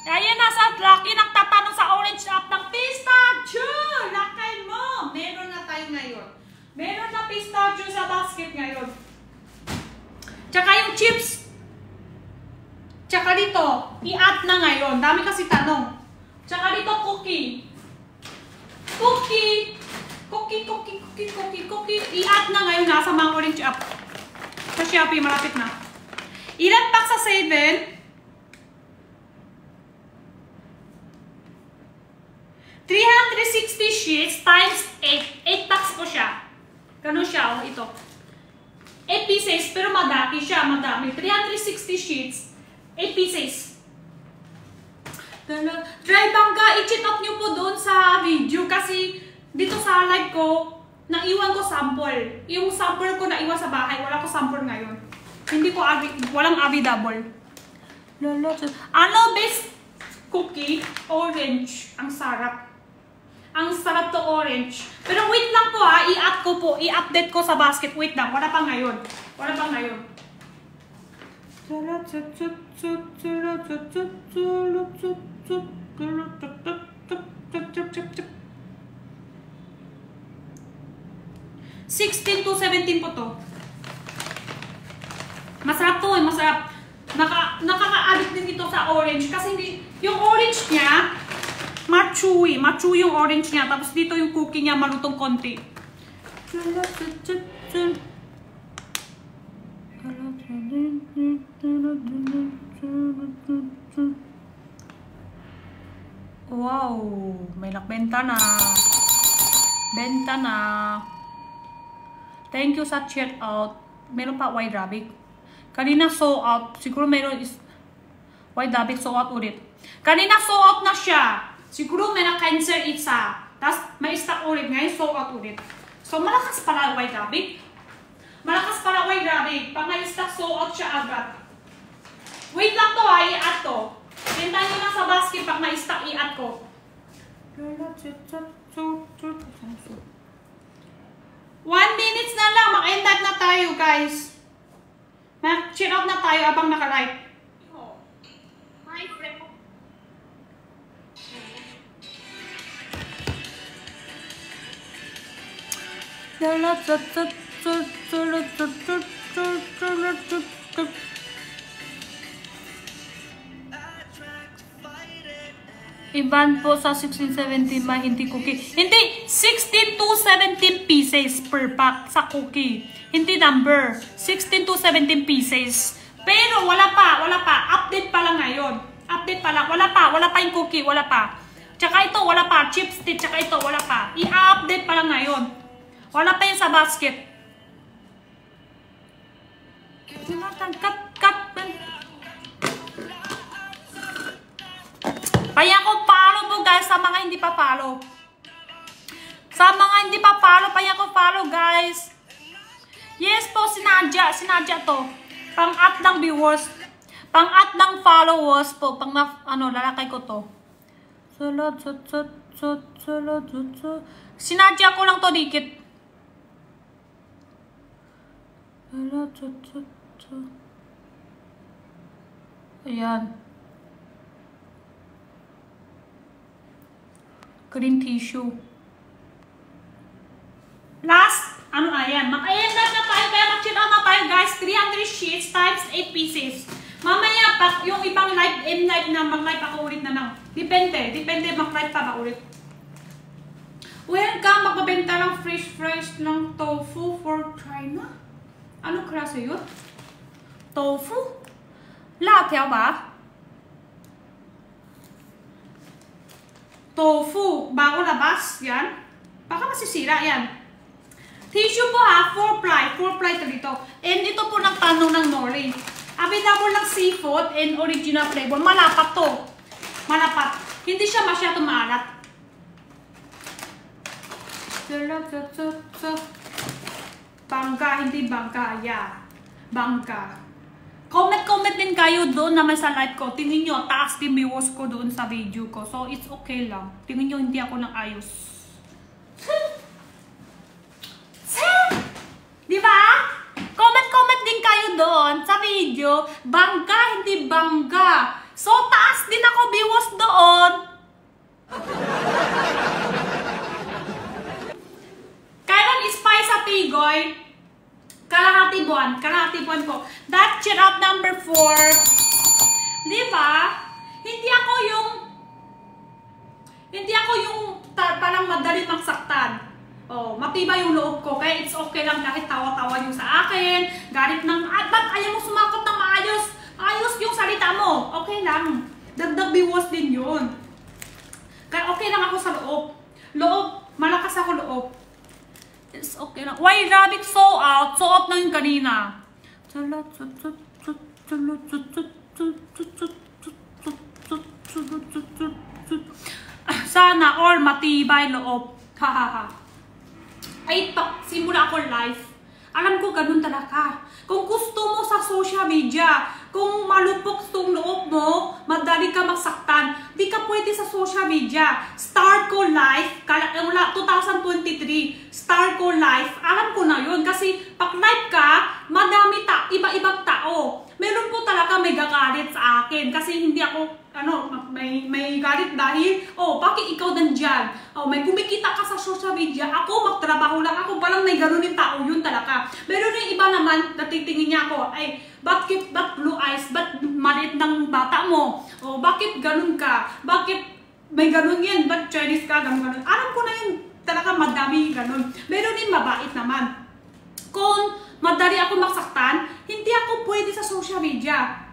Ayan na, sa laki nagtatanong sa orange up ng pistachio. Lakay mo. Meron na tayo ngayon. Meron na pistachio sa basket ngayon. Tsaka yung chips. Tsaka dito, i-add na ngayon. Dami kasi tanong. Tsaka dito, cookie. Cookie. I-add na ngayon nasa mga orange up. Sa Shopee, malapit na. Ilan pack sa 7? 360 sheets times 8. 8 packs po siya. Ganun siya, oh, ito. 8 pieces, pero madami siya, madami. 360 sheets, 8 pieces. Try bangga, i-check out nyo po doon sa video kasi dito sa live ko, naiwan ko sample. Yung sample ko naiwan sa bahay, wala ko sample ngayon. Hindi ko, walang available. Ano best cookie? Orange. Ang sarap. Ang sarap to orange. Pero wait lang po ha, i-add ko po, i-update ko sa basket. Wait lang, wala pa ngayon. Wala pa ngayon. 16 to 17 po to. Masarap to, masarap. Nakaka-addict din ito sa orange kasi hindi, yung orange niya machewy yung orange niya. Tapos dito yung cookie niya malutong konti. Wow, may nakbenta na. Benta na. Thank you sa chat out. Meron pa white rabbit. Kanina sold out. Siguro meron is white rabbit sold out ulit. Kanina sold out na siya. Siguro may na-cancel isa. Tapos may stock ulit. Ngayon sold out ulit. So malakas pala white rabbit. Malakas pala white rabbit. Pag may stock sold out siya agad. Wait lang to ha. I-add to. Bentahin nyo lang sa basket. Pag may stock i-add ko. 1 minutes na lang. Mag-end na tayo guys. Mag-check out na tayo abang naka-live. My friend. Iban po sa 16-17 hindi cookie. Hindi, 16 to 17 pieces per pack sa cookie. Hindi number. 16 to 17 pieces. Pero wala pa. Update pa lang ngayon. Update pa lang. Wala pa yung cookie. Wala pa. Tsaka ito, wala pa. Chipstick, tsaka ito, wala pa. I-update pa lang ngayon. Wala pa yun sa basket. Cut. Kaya ko follow po guys sa mga hindi pa follow. Sa mga hindi pa follow, kaya ko follow guys. Yes po, sinadya to. Pang-at ng viewers. Pang-at ng followers po. Pang lalakay ko to. Sinadya ko lang to dikit. Ayan. Green tissue. Last, ayan. Ayan na tayo. Kaya mag-chill out na tayo guys. 300 sheets times 8 pieces. Mamaya pa, yung ibang live na mag-live ako ulit na lang. Depende mag-live pa ba ulit. Welcome, magbabenta ng fresh ng tofu for China. Ano klase yun? Tofu? Lahat ba? Tofu, bago labas, yan. Baka masisira, yan. Tissue po ha, 4 ply to dito. And ito po ng tanong ng nori. Available ng seafood and original flavor. Malapat to. Malapat. Hindi siya masyadong maalat. Bangga, hindi bangga. Yeah. Bangga. Comment din kayo doon naman sa live ko. Tingin nyo, taas din viewers ko doon sa video ko. So, it's okay lang. Tingin nyo, hindi ako nang ayos. Di ba? Comment din kayo doon sa video. Bangga, hindi bangga. So, taas din ako viewers doon. Kailan spy sa Tigoy? Kalahati buwan po. That cheer up number 4. Di ba? Hindi ako yung parang madaling magsaktan. Oh, matibay yung loob ko. Kaya it's okay lang kahit tawa-tawa yung sa akin. Galit ng, ba't ayaw mo sumakot ng maayos? Ayos yung salita mo. Okay lang. Dagdag biwas din yun. Kaya okay lang ako sa loob. Malakas ako loob. It's okay lang. Why rabbit so out? So out na yung kanina. Sana or matibay loob. Hahaha. Ay, simula ako live. Alam ko ganun talaga. Kung gusto mo sa social media, kung malupok itong loob mo, madali ka magsaktan, di ka pwede sa social media. Start ko live, 2023, start ko live. Alam ko na yun kasi pag live ka, madami iba-ibang tao. Meron po talaga may gagalit sa akin kasi hindi ako, may galit dahil, bakit ikaw nandyan? May kumikita ka sa social media, ako magtrabaho lang, ako palang may ganunin tao, yun talaga. Meron yung iba naman, natitingin niya ako, ay, ba't blue eyes, ba't maliit ng bata mo? Bakit ganun ka? Bakit may ganun yan? Ba't Chinese ka? Ganun. Alam ko na yun, talaga madami ganun. Meron din mabait naman. Kung madali ako magsaktan, hindi ako pwede sa social media.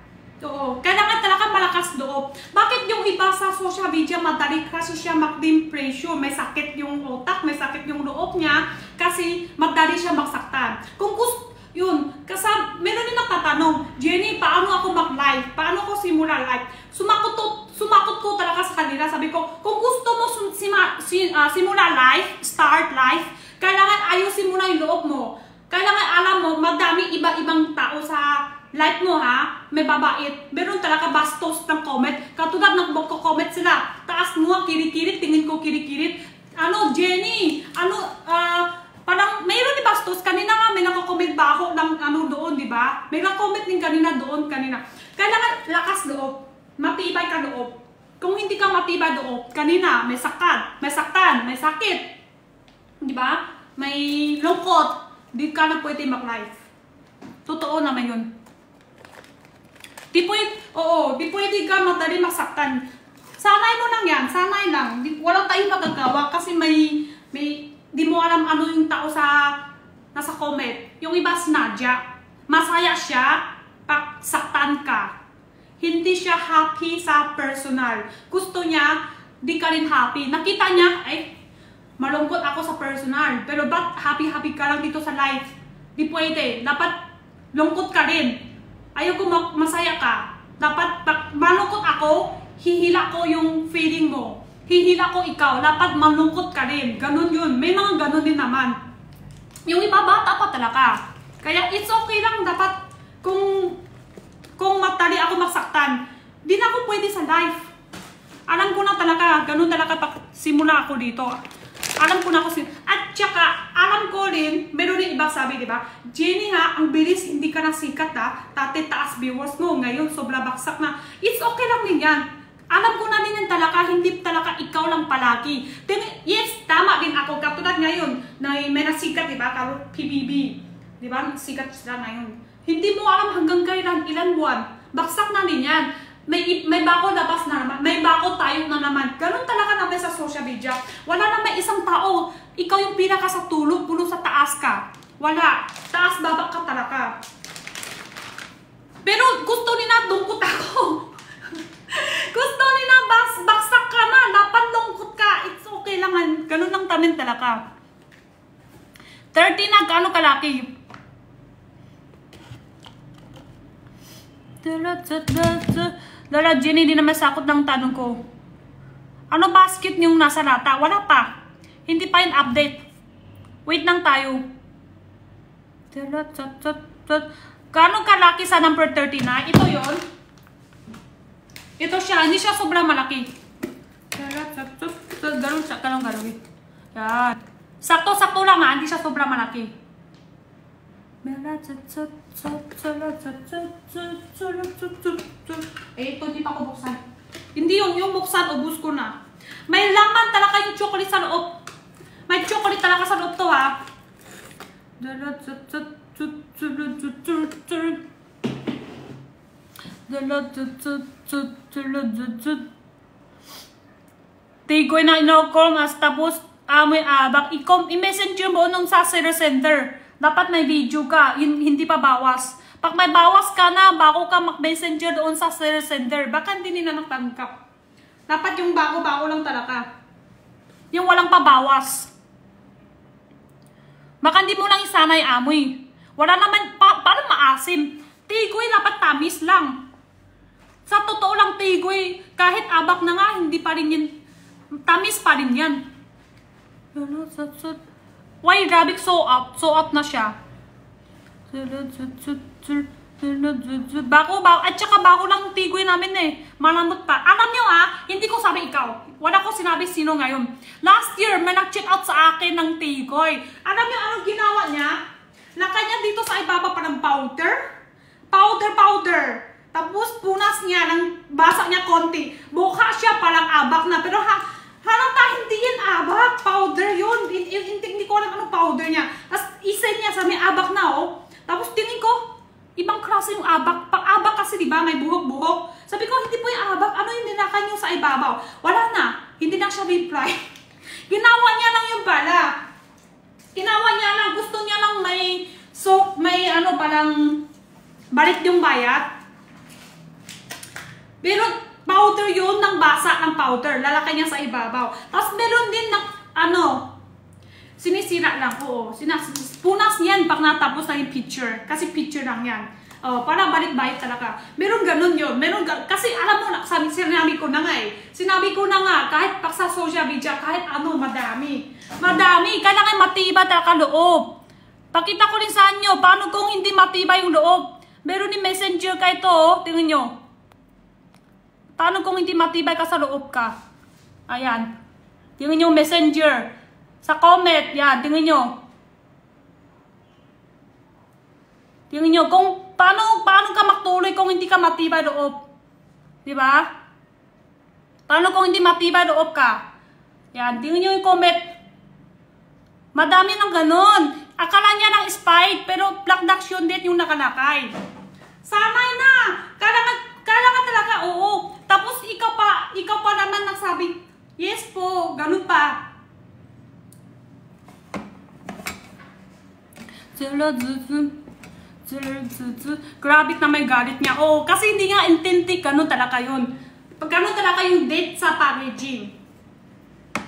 Oo. Kailangan talaga malakas loob. Bakit yung iba sa social media madali kasi siya mag-depression? May sakit yung utak, may sakit yung loob niya kasi madali siya magsaktan. Kung gusto, yun. Kasi meron din nagtatanong, Jenny, paano ako mag-live? Paano ako simula live? Sumakot ko talaga sa kanila. Sabi ko, kung gusto mo simula live, start live, kailangan ayusin mo na yung loob mo. Kailangan alam mo, madami iba-ibang tao sa live mo ha. May babait. Meron talaga bastos ng comment. Katulad ng magko-comment sila. Taas mo, kirikirit, tingin ko kirikirit. Jenny, parang mayroon ni bastos. Kanina nga may nako-comment ba ako ng doon, di ba? May nako-comment din kanina doon, kanina. Kailangan lakas loob. Matibay ka loob. Kung hindi ka matibay loob, kanina may saktan, may sakit. Di ba? May lungkot. Di ka na pwede mag-live. Totoo naman yun. Di pwede ka madali masaktan. Sanay mo lang yan, sanay lang. Walang tayong magagawa kasi may di mo alam ano yung tao sa nasa comment. Yung iba sinadya. Masaya siya pag saktan ka. Hindi siya happy sa personal. Gusto niya di ka rin happy. Nakita niya, ay, malungkot ako sa personal. Pero ba't happy-happy ka lang dito sa life? Di pwede. Dapat lungkot ka rin. Ayoko masaya ka. Dapat malungkot ako, hihila ko yung feeling mo. Hihila ko ikaw. Dapat malungkot ka rin. Ganun yun. May mga ganun din naman. Yung iba bata pa talaga. Kaya it's okay lang. Dapat kung matali ako masaktan, di na ako pwede sa life. Alam ko na talaga, ganun talaga pag simula ako dito. Alam ko na ako at saka, alam ko rin, meron rin iba sabi, di ba? Jenny ha, ang bilis, hindi ka na sikat ha. Dati taas viewers mo, ngayon sobra baksak na. It's okay lang din yan. Alam ko na din yan talaga, hindi talaga ikaw lang palagi. Yes, tama din ako. Katulad ngayon, na may nasikat, di ba? Karo PBB. Di ba? Sikat sila ngayon. Hindi mo alam hanggang kailan, ilan buwan. Baksak na din yan. May bako labas na naman. May bako tayo na naman. Ganun talaga naman sa social media. Wala na may isang tao. Ikaw yung pinaka sa tulog, puno sa taas ka. Wala. Taas babak ka talaga. Pero gusto nila lungkot ako. Gusto nila baksak ka na. Dapat lungkot ka. It's okay lang. Ganun lang tamin talaga. 30 na gaano kalaki. Dala, Jenny, di naman sakot ng tanong ko. Ano basket yung nasa lata? Wala pa. Hindi pa yung update. Wait lang tayo. Gaano kalaki sa number 39? Ito yon. Ito siya. Hindi siya sobrang malaki. Ganun siya. Ganun. Yan. Sakto-sakto lang ha. Hindi siya sobrang malaki. Ito, hindi pa ko buksan. Hindi yung buksan, ubus ko na. May laman talaga yung chocolate sa loob. May chocolate talaga sa loob to ha. Tigoy na inokol mas tapos amoy abak. I-messenger mo nung sa service center. Dapat may video ka, hindi pa bawas. Pag may bawas ka na, bago ka mag-messenger doon sa service center, baka hindi nila natangkap. Dapat yung bago-bago lang talaga. Yung walang pabawas. Baka hindi mo lang isanay amoy. Wala naman, paano maasim? Tigoy, dapat tamis lang. Sa totoo lang tigoy, kahit abak na nga, hindi pa rin yan. Tamis pa rin yan. Why, rabbit so up na siya. Bako, at saka bako lang tigoy namin eh. Malambot pa. Alam nyo hindi ko sabi ikaw. Wala ko sinabi sino ngayon. Last year, may nag-check out sa akin ng tigoy. Alam nyo anong ginawa niya? Lakay niya dito sa ibaba pa ng powder. Powder. Tapos punas niya, ng basa niya konti. Buka siya palang abak na. Pero halata, hindi yan abak. Powder yun. Hindi ko alam anong powder niya. Tapos isay niya sa may abak na Tapos tingin ko, ibang klase yung abak. Pag abak kasi diba may buhok-buhok. Sabi ko, hindi po yung abak. Ano yung nilakay niyo sa ibabaw? Wala na. Hindi na siya reply. Ginawa niya lang yung pala. Ginawa niya lang. Gusto niya lang may ano palang balit yung bayat. Pero powder yun ng basa ng powder. Lalakay niya sa ibabaw. Tapos meron din ng sinisira lang. Punas niyan pag natapos na yung picture. Kasi picture lang yan. Para balik-balik talaga. Meron ganun yun. Kasi alam mo, sinabi ko na nga Sinabi ko na nga, kahit pag sa social media, kahit madami. Kailangan matibay talaga loob. Pakita ko rin sa inyo, paano kung hindi matibay yung loob. Meron ni messenger ka ito, tingnan nyo. Paano kung hindi matibay ka sa loob ka? Ayan. Tingnan nyo messenger. Sa comment, yan, tingnan nyo. Tingnan nyo, kung paano ka magtuloy kung hindi ka matibay loob? Diba? Paano kung hindi matibay loob ka? Yan, tingnan nyo yung comment. Madami ng ganun. Akala niya ng spite, pero black duction date yung nakalakay. Sanay na! Kailangan talaga, oo. Tapos ikaw pa naman nagsabi, yes po, ganun pa. Grabe na may galit niya. Oo, kasi hindi nga intended ganun talaga yun. Pag ganun talaga yung date sa packaging.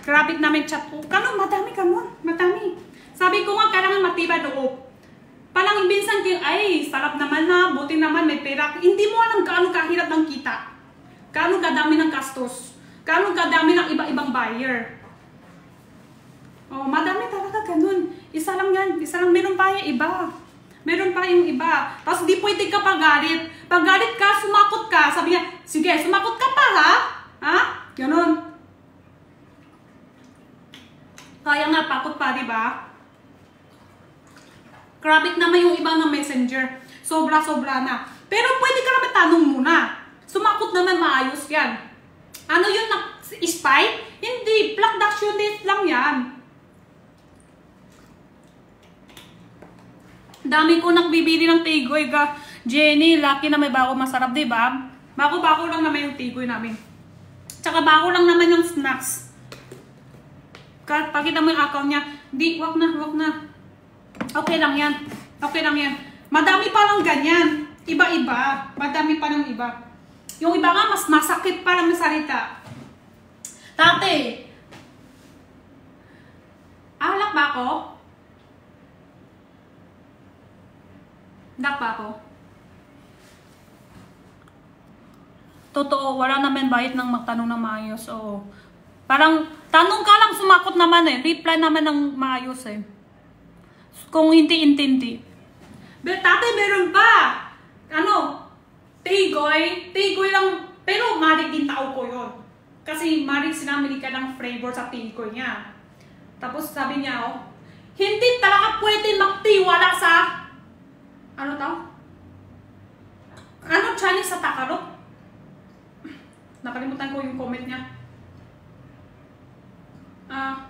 Grabit namin chat ko. Kanon, madami kanon. Madami. Sabi ko nga, kailangan matibay loob. Palang ibinsan kayo, ay, sarap naman na, buti naman, may pera. Hindi mo alam gaano kahirap ng kita. Gaano kadami ng gastos. Gaano kadami ng iba-ibang buyer. Oh, madami talaga ganun. Isa lang yan. Isa lang. Meron pa yung iba. Meron pa yung iba. Tapos di pwede ka pagalit. Pagalit ka, sumakot ka. Sabi niya, sige, sumakot ka pa ha? Ha? Ganun. Kaya nga, pakot pa, di ba? Grabit naman yung iba ng messenger. Sobra-sobra na. Pero pwede ka naman tanong muna. Sumakot naman maayos yan. Ano yun na spy? Hindi. Production date lang yan. Dami ko nagbibili ng tigoy. Jenny, lucky na may bago masarap, di ba? Bago-bago lang naman yung tigoy namin. Tsaka bago lang naman yung snacks. Pakita mo yung account niya. Di, wag na. Okay lang yan. Okay lang yan. Madami pa lang ganyan. Iba-iba. Madami pa ng iba. Yung iba nga, mas masakit pa lang na salita. Tate, alak ba ako? Dak ba ako? Totoo, wala naman bayit ng magtanong ng maayos. Oo. Parang, tanong ka lang, sumakot naman eh. Reply naman ng maayos eh. Kung hindi. But tate, meron pa. Ano? Tigoy lang. Pero marig din tao ko yun. Kasi marig sinamili ka ng flavor sa tigoy niya. Tapos sabi niya, oh, hindi talaga pwede magtiwala sa, ano tao? Ano Chinese sa Tagalog? Nakalimutan ko yung comment niya.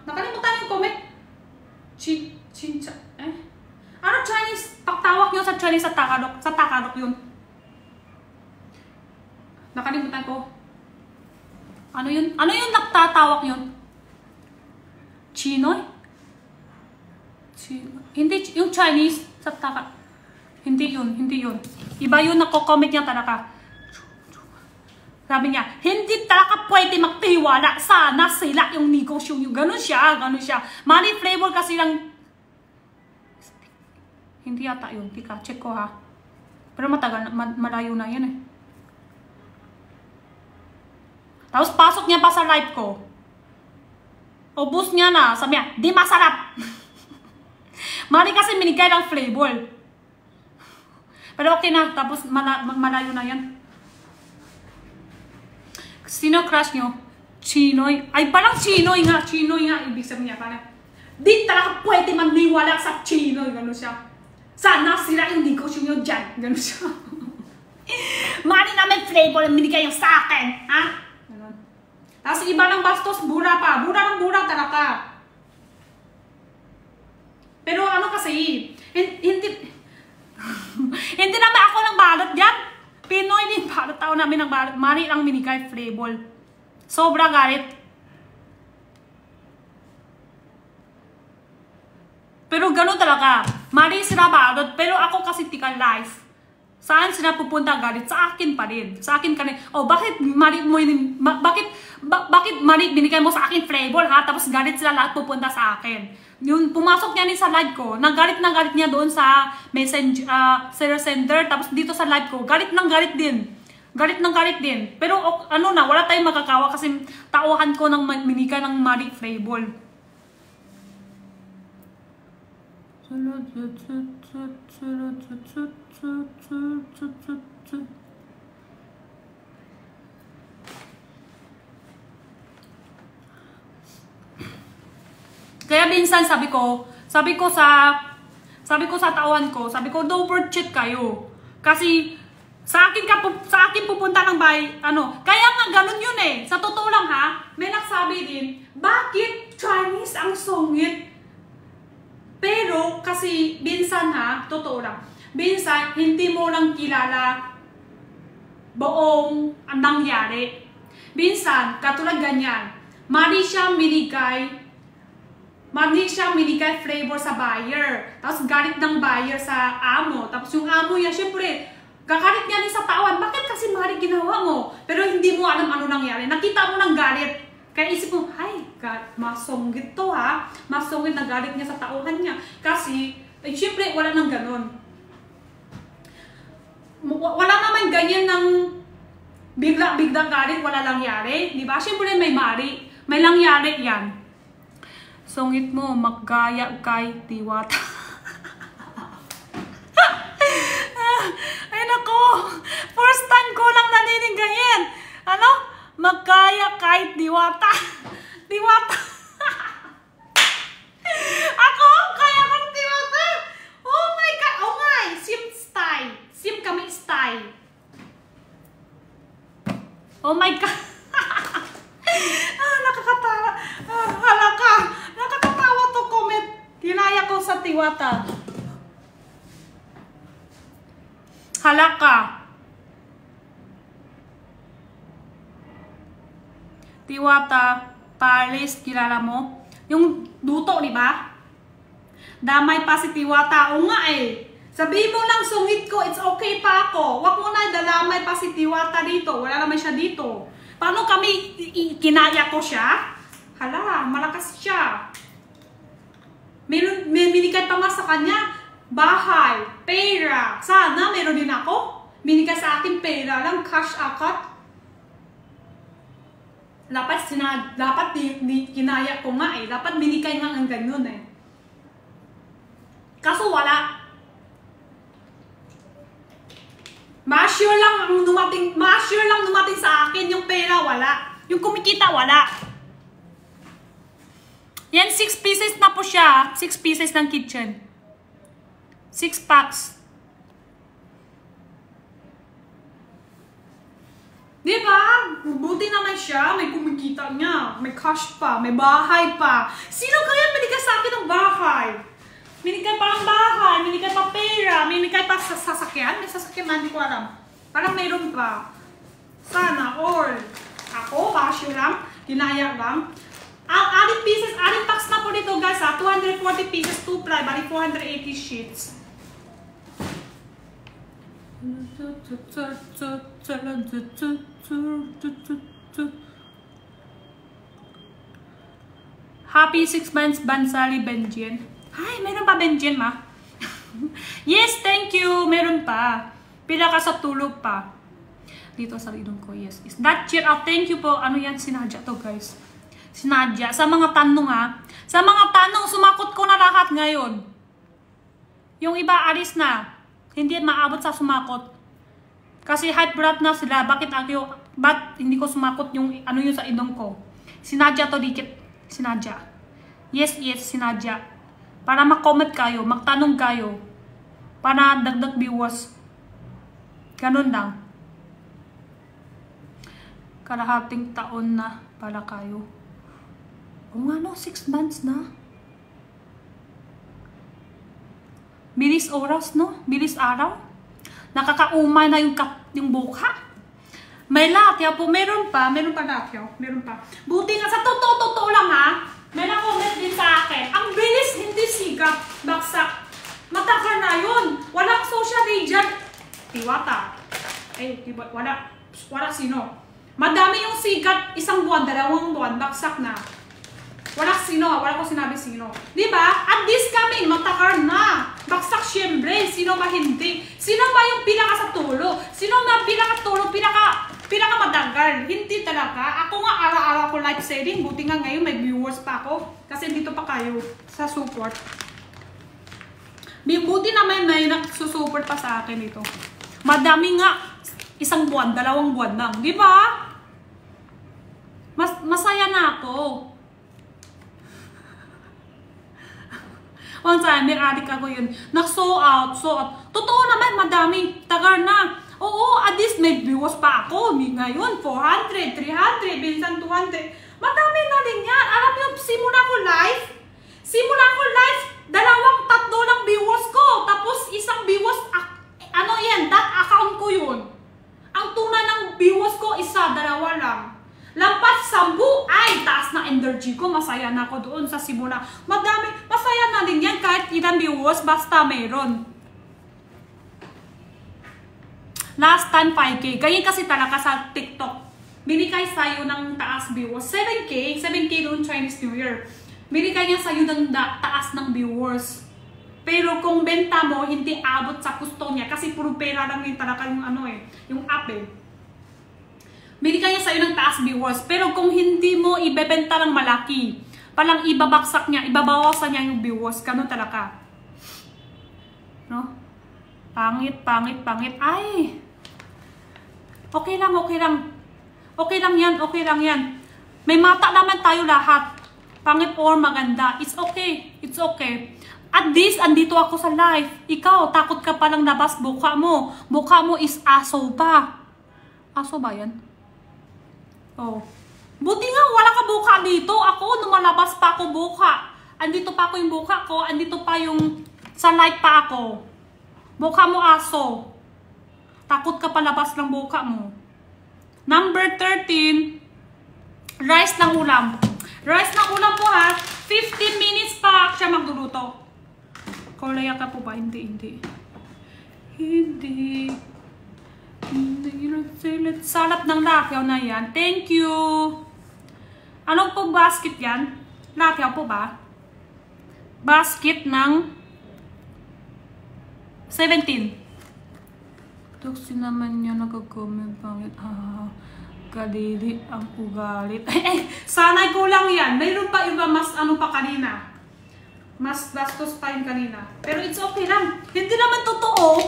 Nakalimutan yung comment. Ano Chinese? Pagtawag nyo sa Chinese sa Tagalog. Sa Tagalog yun. Nakalimutan ko. Ano yun? Ano yun nagtatawag yun? Chinoy? Hindi, yung Chinese sa Tagalog. Hindi yun. Iba yun, nako-comment niya talaga. Sabi niya, hindi talaga pwede magtiwala. Sana sila yung negosyo yung ganun siya. Money flavor kasi lang. Hindi yata yun. Tika, check ko ha. Pero matagal, malayo na yan eh. Tapos pasok niya pa sa live ko. Ubus niya na. Sabi niya, di masarap. Mali kasi minigay ng flavor. Pero okay na. Tapos malayo na yan. Sino crush nyo? Chinoy. Ay, parang Chinoy nga. Ibig sabihin niya parang, di talaga pwede maniwala sa Chinoy. Gano'n siya. Sana sila yung negosyo nyo dyan. Gano'n siya. Mali namin flavor ang binigay yung sa akin. Ha? Gano'n. Tapos iba ng bastos, bura pa. Bura talaga. Pero ano kasi, hindi naman ako ng balot dyan. Pinoy din balot. Tao namin ng balot. Mali lang binigay flavor. Sobra galit. Pero gano'n talaga. Mali sila balot. Pero ako kasi tika life. Saan sila pupunta galit? Sa akin pa rin. Sa akin ka rin. Oh, bakit mali mo yun? Bakit mali binigay mo sa akin flavor ha? Tapos galit sila lahat pupunta sa akin. Yung pumasok niya sa live ko, nagalit niya doon sa messenger, sender. Tapos dito sa live ko, galit din. Galit din. Pero ano na, wala tayong makakawa kasi tauhan ko ng minika ng mali flavor. Kaya minsan sabi ko sa tauhan ko, sabi ko, don't cheat kayo. Kasi sa akin pupunta ng bahay, kaya nga ganun yun eh. Sa totoo lang ha, may nagsabi din, bakit Chinese ang sungit? Pero kasi minsan ha, totoo lang, minsan hindi mo lang kilala buong ang nangyari. Minsan, katulad ganyan, mali siya minigay flavor sa buyer. Tapos galit ng buyer sa amo. Tapos yung amo niya, syempre, kakalit niya din sa tawan. Bakit kasi mali ginawa mo? Pero hindi mo alam ano nangyari. Nakita mo ng galit. Kaya isip mo, ay, God, masonggit to ha. Masonggit na galit niya sa tauhan niya. Kasi, syempre, wala nang ganun. Wala naman ganyan ng bigla-biglang galit, wala langyari. Diba? Syempre, may langyari yan. Songit mo, maggaya kay Diwata. Ay, nako. First time ko lang naninig ganyan. Ano? Magkaya kahit Diwata. Diwata. Ako, kaya kong Diwata. Oh my God. Oh nga, sim style. Sim kami style. Oh my God. Nakakatawa. Halaka. Nakakatawa to comment. Kinaya ko sa Diwata. Halaka. Diwata, Paris, kilala mo? Yung duto, di ba? Damay pa si Diwata. O nga eh. Sabihin mo lang, sungit ko, it's okay pa ako. Wag mo na, dalamay pa si Diwata dito. Wala naman siya dito. Paano kami, kinaya ko siya? Hala, malakas siya. May binigay pa nga sa kanya, bahay, pera. Sana, meron din ako. Binigay sa akin pera lang, cash akat. Dapat kinaya ko nga eh. Dapat binigay nga ang ganyan eh. Kaso wala. Ma-sure lang dumating sa akin yung pera, wala. Yung kumikita, wala. Yan, 6 pieces na po siya. 6 pieces ng kitchen. 6 packs. Diba? Buti naman siya. May kumikita niya. May cash pa. May bahay pa. Sino kaya binigay sa akin ng bahay? Binigay pa ng bahay. Binigay pa pera. Binigay pa sa sasakyan. May sasakyan na, hindi ko alam. Parang mayroon pa. Sana all. Ako, basyo lang. Kinaya lang. Ang 8 packs na po dito guys ha. 240 pieces, 2 ply. Bali 480 sheets. Happy 6 months, Bansali Benjen. Ay, meron pa Benjen, ma? Yes, thank you. Meron pa. Pila ka sa tulog pa. Dito sa lidong ko, yes. Is that cheer out? Thank you po. Ano yan? Sinadya to, guys. Sinadya. Sa mga tanong, ha? Sa mga tanong, sumakot ko na lahat ngayon. Yung iba, alis na. Hindi maabot sa sumakot. Kasi high blood na sila. Bakit hindi ko sumakot yung ano yun sa idong ko? Sinadya to dikit. Sinadya. Yes, sinadya. Para mag-comment kayo, magtanong kayo. Para dagdag viewers. Ganun lang. Kalahating taon na pala kayo. O nga no, 6 months na. Bilis oras, no? Bilis araw. Nakakaumay na yung buka. May lahat po. Meron pa lahat yun. Meron pa. Buti nga, sa totoo lang ha. May na-comment din sa akin. Ang bilis, hindi sigat. Baksak. Matakar na yun. Walang social media. Diwata. Wala sino. Madami yung sigat. 1 buwan, 2 buwan. Baksak na. Wala ko sinabi sino. Diba? At this coming, matakar na. Baksak syempre. Sino ba hindi? Sino ba yung pinaka sa tulo? Sino ba pinaka tulo? Pinaka madagal? Hindi talaga. Ako nga araw-araw ko live selling. Buti nga ngayon may viewers pa ako. Kasi dito pa kayo sa support. Buti naman may nagsusupport pa sa akin ito. Madami nga. 1 buwan, 2 buwan lang. Diba? Masaya na ako. One time, may adik ako yun. Nag-sold out. Totoo naman, madami. Tagar na. Oo, at least may viewers pa ako. Ngayon, 400, 300, minsan 200. Madami na din yan. Alam niyo, simula ko live, 2, 3 lang viewers ko. Tapos, isang viewers, that account ko yun. Ang tunay ng viewers ko, 1, 2 lang. Lampas 10, ay, taas na energy ko. Masaya na ako doon sa simula. Madami, masaya na din yan kahit ilang viewers, basta meron. Last time 5K. Ganyan kasi talaga sa TikTok. Binigay sa'yo ng taas viewers. 7K noong Chinese New Year. Binigay niya sa'yo ng taas ng viewers. Pero kung benta mo, hindi abot sa gusto niya. Kasi puro pera lang yung talaga yung ano eh. Yung app eh. Binigay niya sa'yo ng taas viewers. Pero kung hindi mo ibebenta ng malaki, palang ibabaksak niya, ibabawasan niya yung viewers. Ganun talaga. No? Pangit. Ay! Okay lang. Okay lang yan. May mata naman tayo lahat. Pangit or maganda. It's okay. At least, andito ako sa live. Ikaw, takot ka palang labas buka mo. Buka mo is aso pa. Aso ba yan? Oh. Buti nga, wala ka buka dito. Ako, lumalabas pa ako buka. Andito pa ako yung buka ko. Andito pa yung sa live pa ako. Buka mo aso. Takot ka palabas ng buka mo. Number 13, rice ng ulam. Rice ng ulam po ha. 15 minutes pa siya magluluto. Kolaya ka po ba? Hindi. Salap ng lakyaw na yan. Thank you. Anong po basket yan? Lakyaw po ba? Basket ng 17. Toksi naman niya nagko-comment. Pangit. Kadili ang ugalit. Sanay ko lang yan. Mayroon pa iba mas ano pa kanina. Mas bastos pa yung kanina. Pero it's okay lang. Hindi naman totoo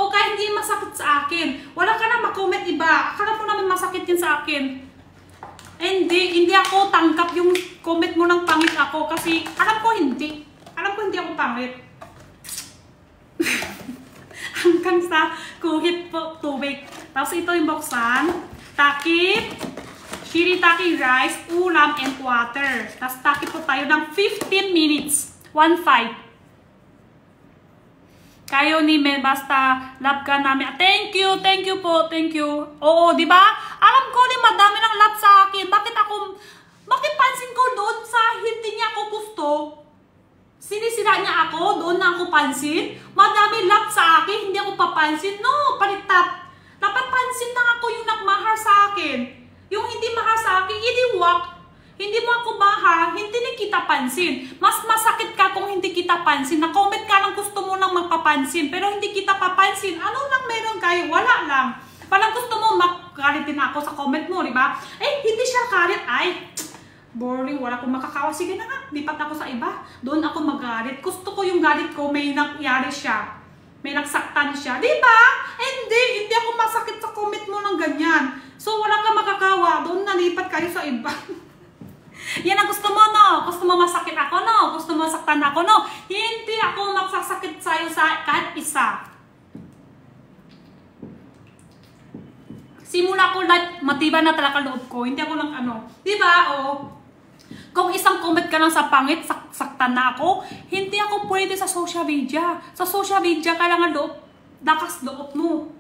kahit hindi masakit sa akin. Wala ka na makomment iba. Akala mo naman masakit yun sa akin. Hindi ako tanggap yung comment mo ng pangit ako. Kasi alam ko hindi ako pangit. Hanggang sa kuhit po tubig. Tapos ito yung buksan. Takip, shirataki rice, ulam, and water. Tapos takip po tayo ng 15 minutes. 1-5. Kayo ni Mel, basta love ka namin. Thank you po, thank you. Oo, di ba? Alam ko ni madami ng love sa akin. Bakit pansin ko doon sa hindi niya ako gusto? Sinisira niya ako, doon na ako pansin. Madami love sa akin, hindi ako papansin. No, palitat. Dapat pansin lang ako yung nagmahal sa akin. Yung hindi mahal sa akin, idiwak. Hindi mo ako mahal, hindi na kita pansin. Mas masakit ka kung hindi kita pansin. Na-comment ka lang gusto mo lang magpapansin, pero hindi kita papansin. Ano lang meron kayo? Wala lang. Parang gusto mo magkalitin ako sa comment mo, di ba? Hindi siya kalit. Ay, boring, wala akong makakawa. Sige na nga, lipat ako sa iba. Doon ako magalit. Gusto ko yung galit ko, may nangyari siya. May nagsaktan siya. Diba? Hindi ako masakit sa comment mo ng ganyan. So, wala kang makakawa. Doon nalipat kayo sa iba. Yan ang gusto mo, no? Gusto mo masakit ako, no? Gusto mo saktan ako, no? Hindi ako magsasakit sa'yo sa kahit isa. Simula ko live, matibay na talaga loob ko. Hindi ako lang ano. Diba? Oo. Kung isang comment ka lang sa pangit, saktan na ako, hindi ako pwede sa social media. Sa social media, kailangan lakas loob mo.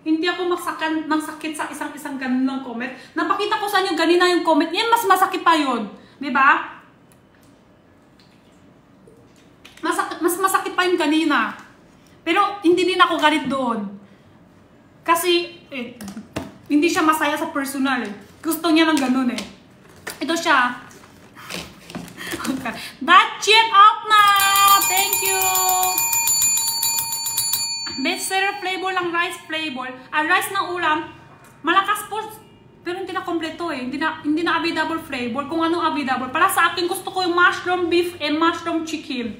Hindi ako magsakit sa isang ganun ng comment. Napakita ko sa inyo ganina yung comment. Yan, mas masakit pa yun. Diba? Mas masakit pa yung kanina. Pero hindi din ako galit doon. Kasi, hindi siya masaya sa personal eh. Gusto niya ng ganun eh. Ito siya. Okay. That shit out na! Thank you! Bestseller flavor lang rice flavor. Ang rice ng ulam, malakas po. Pero hindi na kompleto eh. Hindi na available flavor. Kung anong available. Para sa akin, gusto ko yung mushroom beef and mushroom chicken.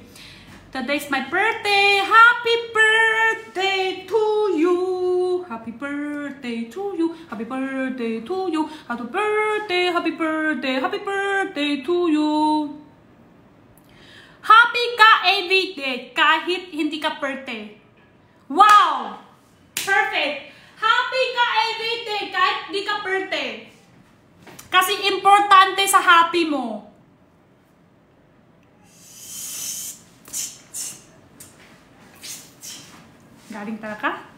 Today's my birthday. Happy birthday to you. Happy birthday to you. Happy birthday to you. Happy birthday, happy birthday, happy birthday to you. Happy ka everyday kahit hindi ka birthday. Wow! Perfect! Happy ka everyday kahit hindi ka birthday. Kasi importante sa happy mo. Galing talaga?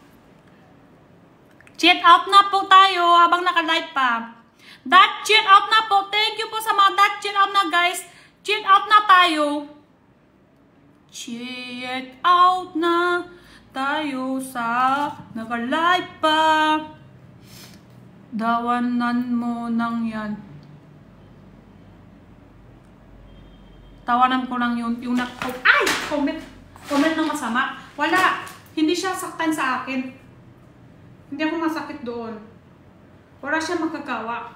Chat out na po tayo habang naka-live pa. That chat out na po. Thank you po sa mga that chat out na guys. Chat out na tayo. Check out na tayo sa naka-live pa. Dawanan mo nang yan. Tawanan ko lang yung ay! Comment ng masama. Wala. Hindi siya saktan sa akin. Hindi ako masakit doon. Wala siya magkagawa.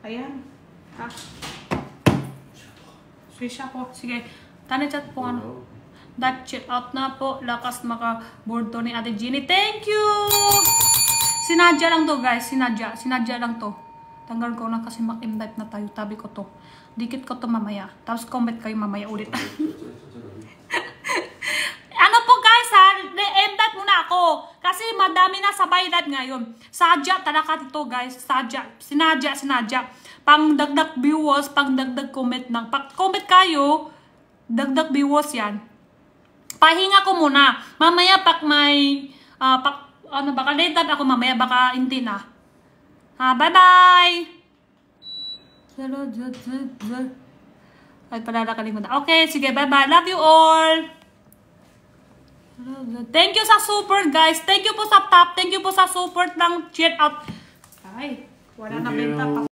Ayan. Ha? Swisha po. Sige. Tani-chat po ano. That check out na po. Lakas maka-board to ni Ate Jeannie. Thank you! Sinadya lang to guys. Sinadya lang to. Tanggal ko na kasi mag-M-type na tayo. Tabi ko to. Dikit ko to mamaya. Tapos comment kayo mamaya ulit. Ano po guys ha? M-type muna ako. Kasi madami na sa bayad ngayon. Sadya talaga ito guys. Sadya. Sinadya. Pang dagdag viewers, pang dagdag comment ng. Pag comment kayo, dagdag viewers yan. Pahinga ko muna. Mamaya pag may, baka late ako mamaya, baka hindi na. Bye-bye! Ay, pala nakalimutan. Okay, sige, bye-bye. Love you all! Thank you sa support, guys. Thank you po sa top. Thank you po sa support ng check out. Ay, wala na benta pa.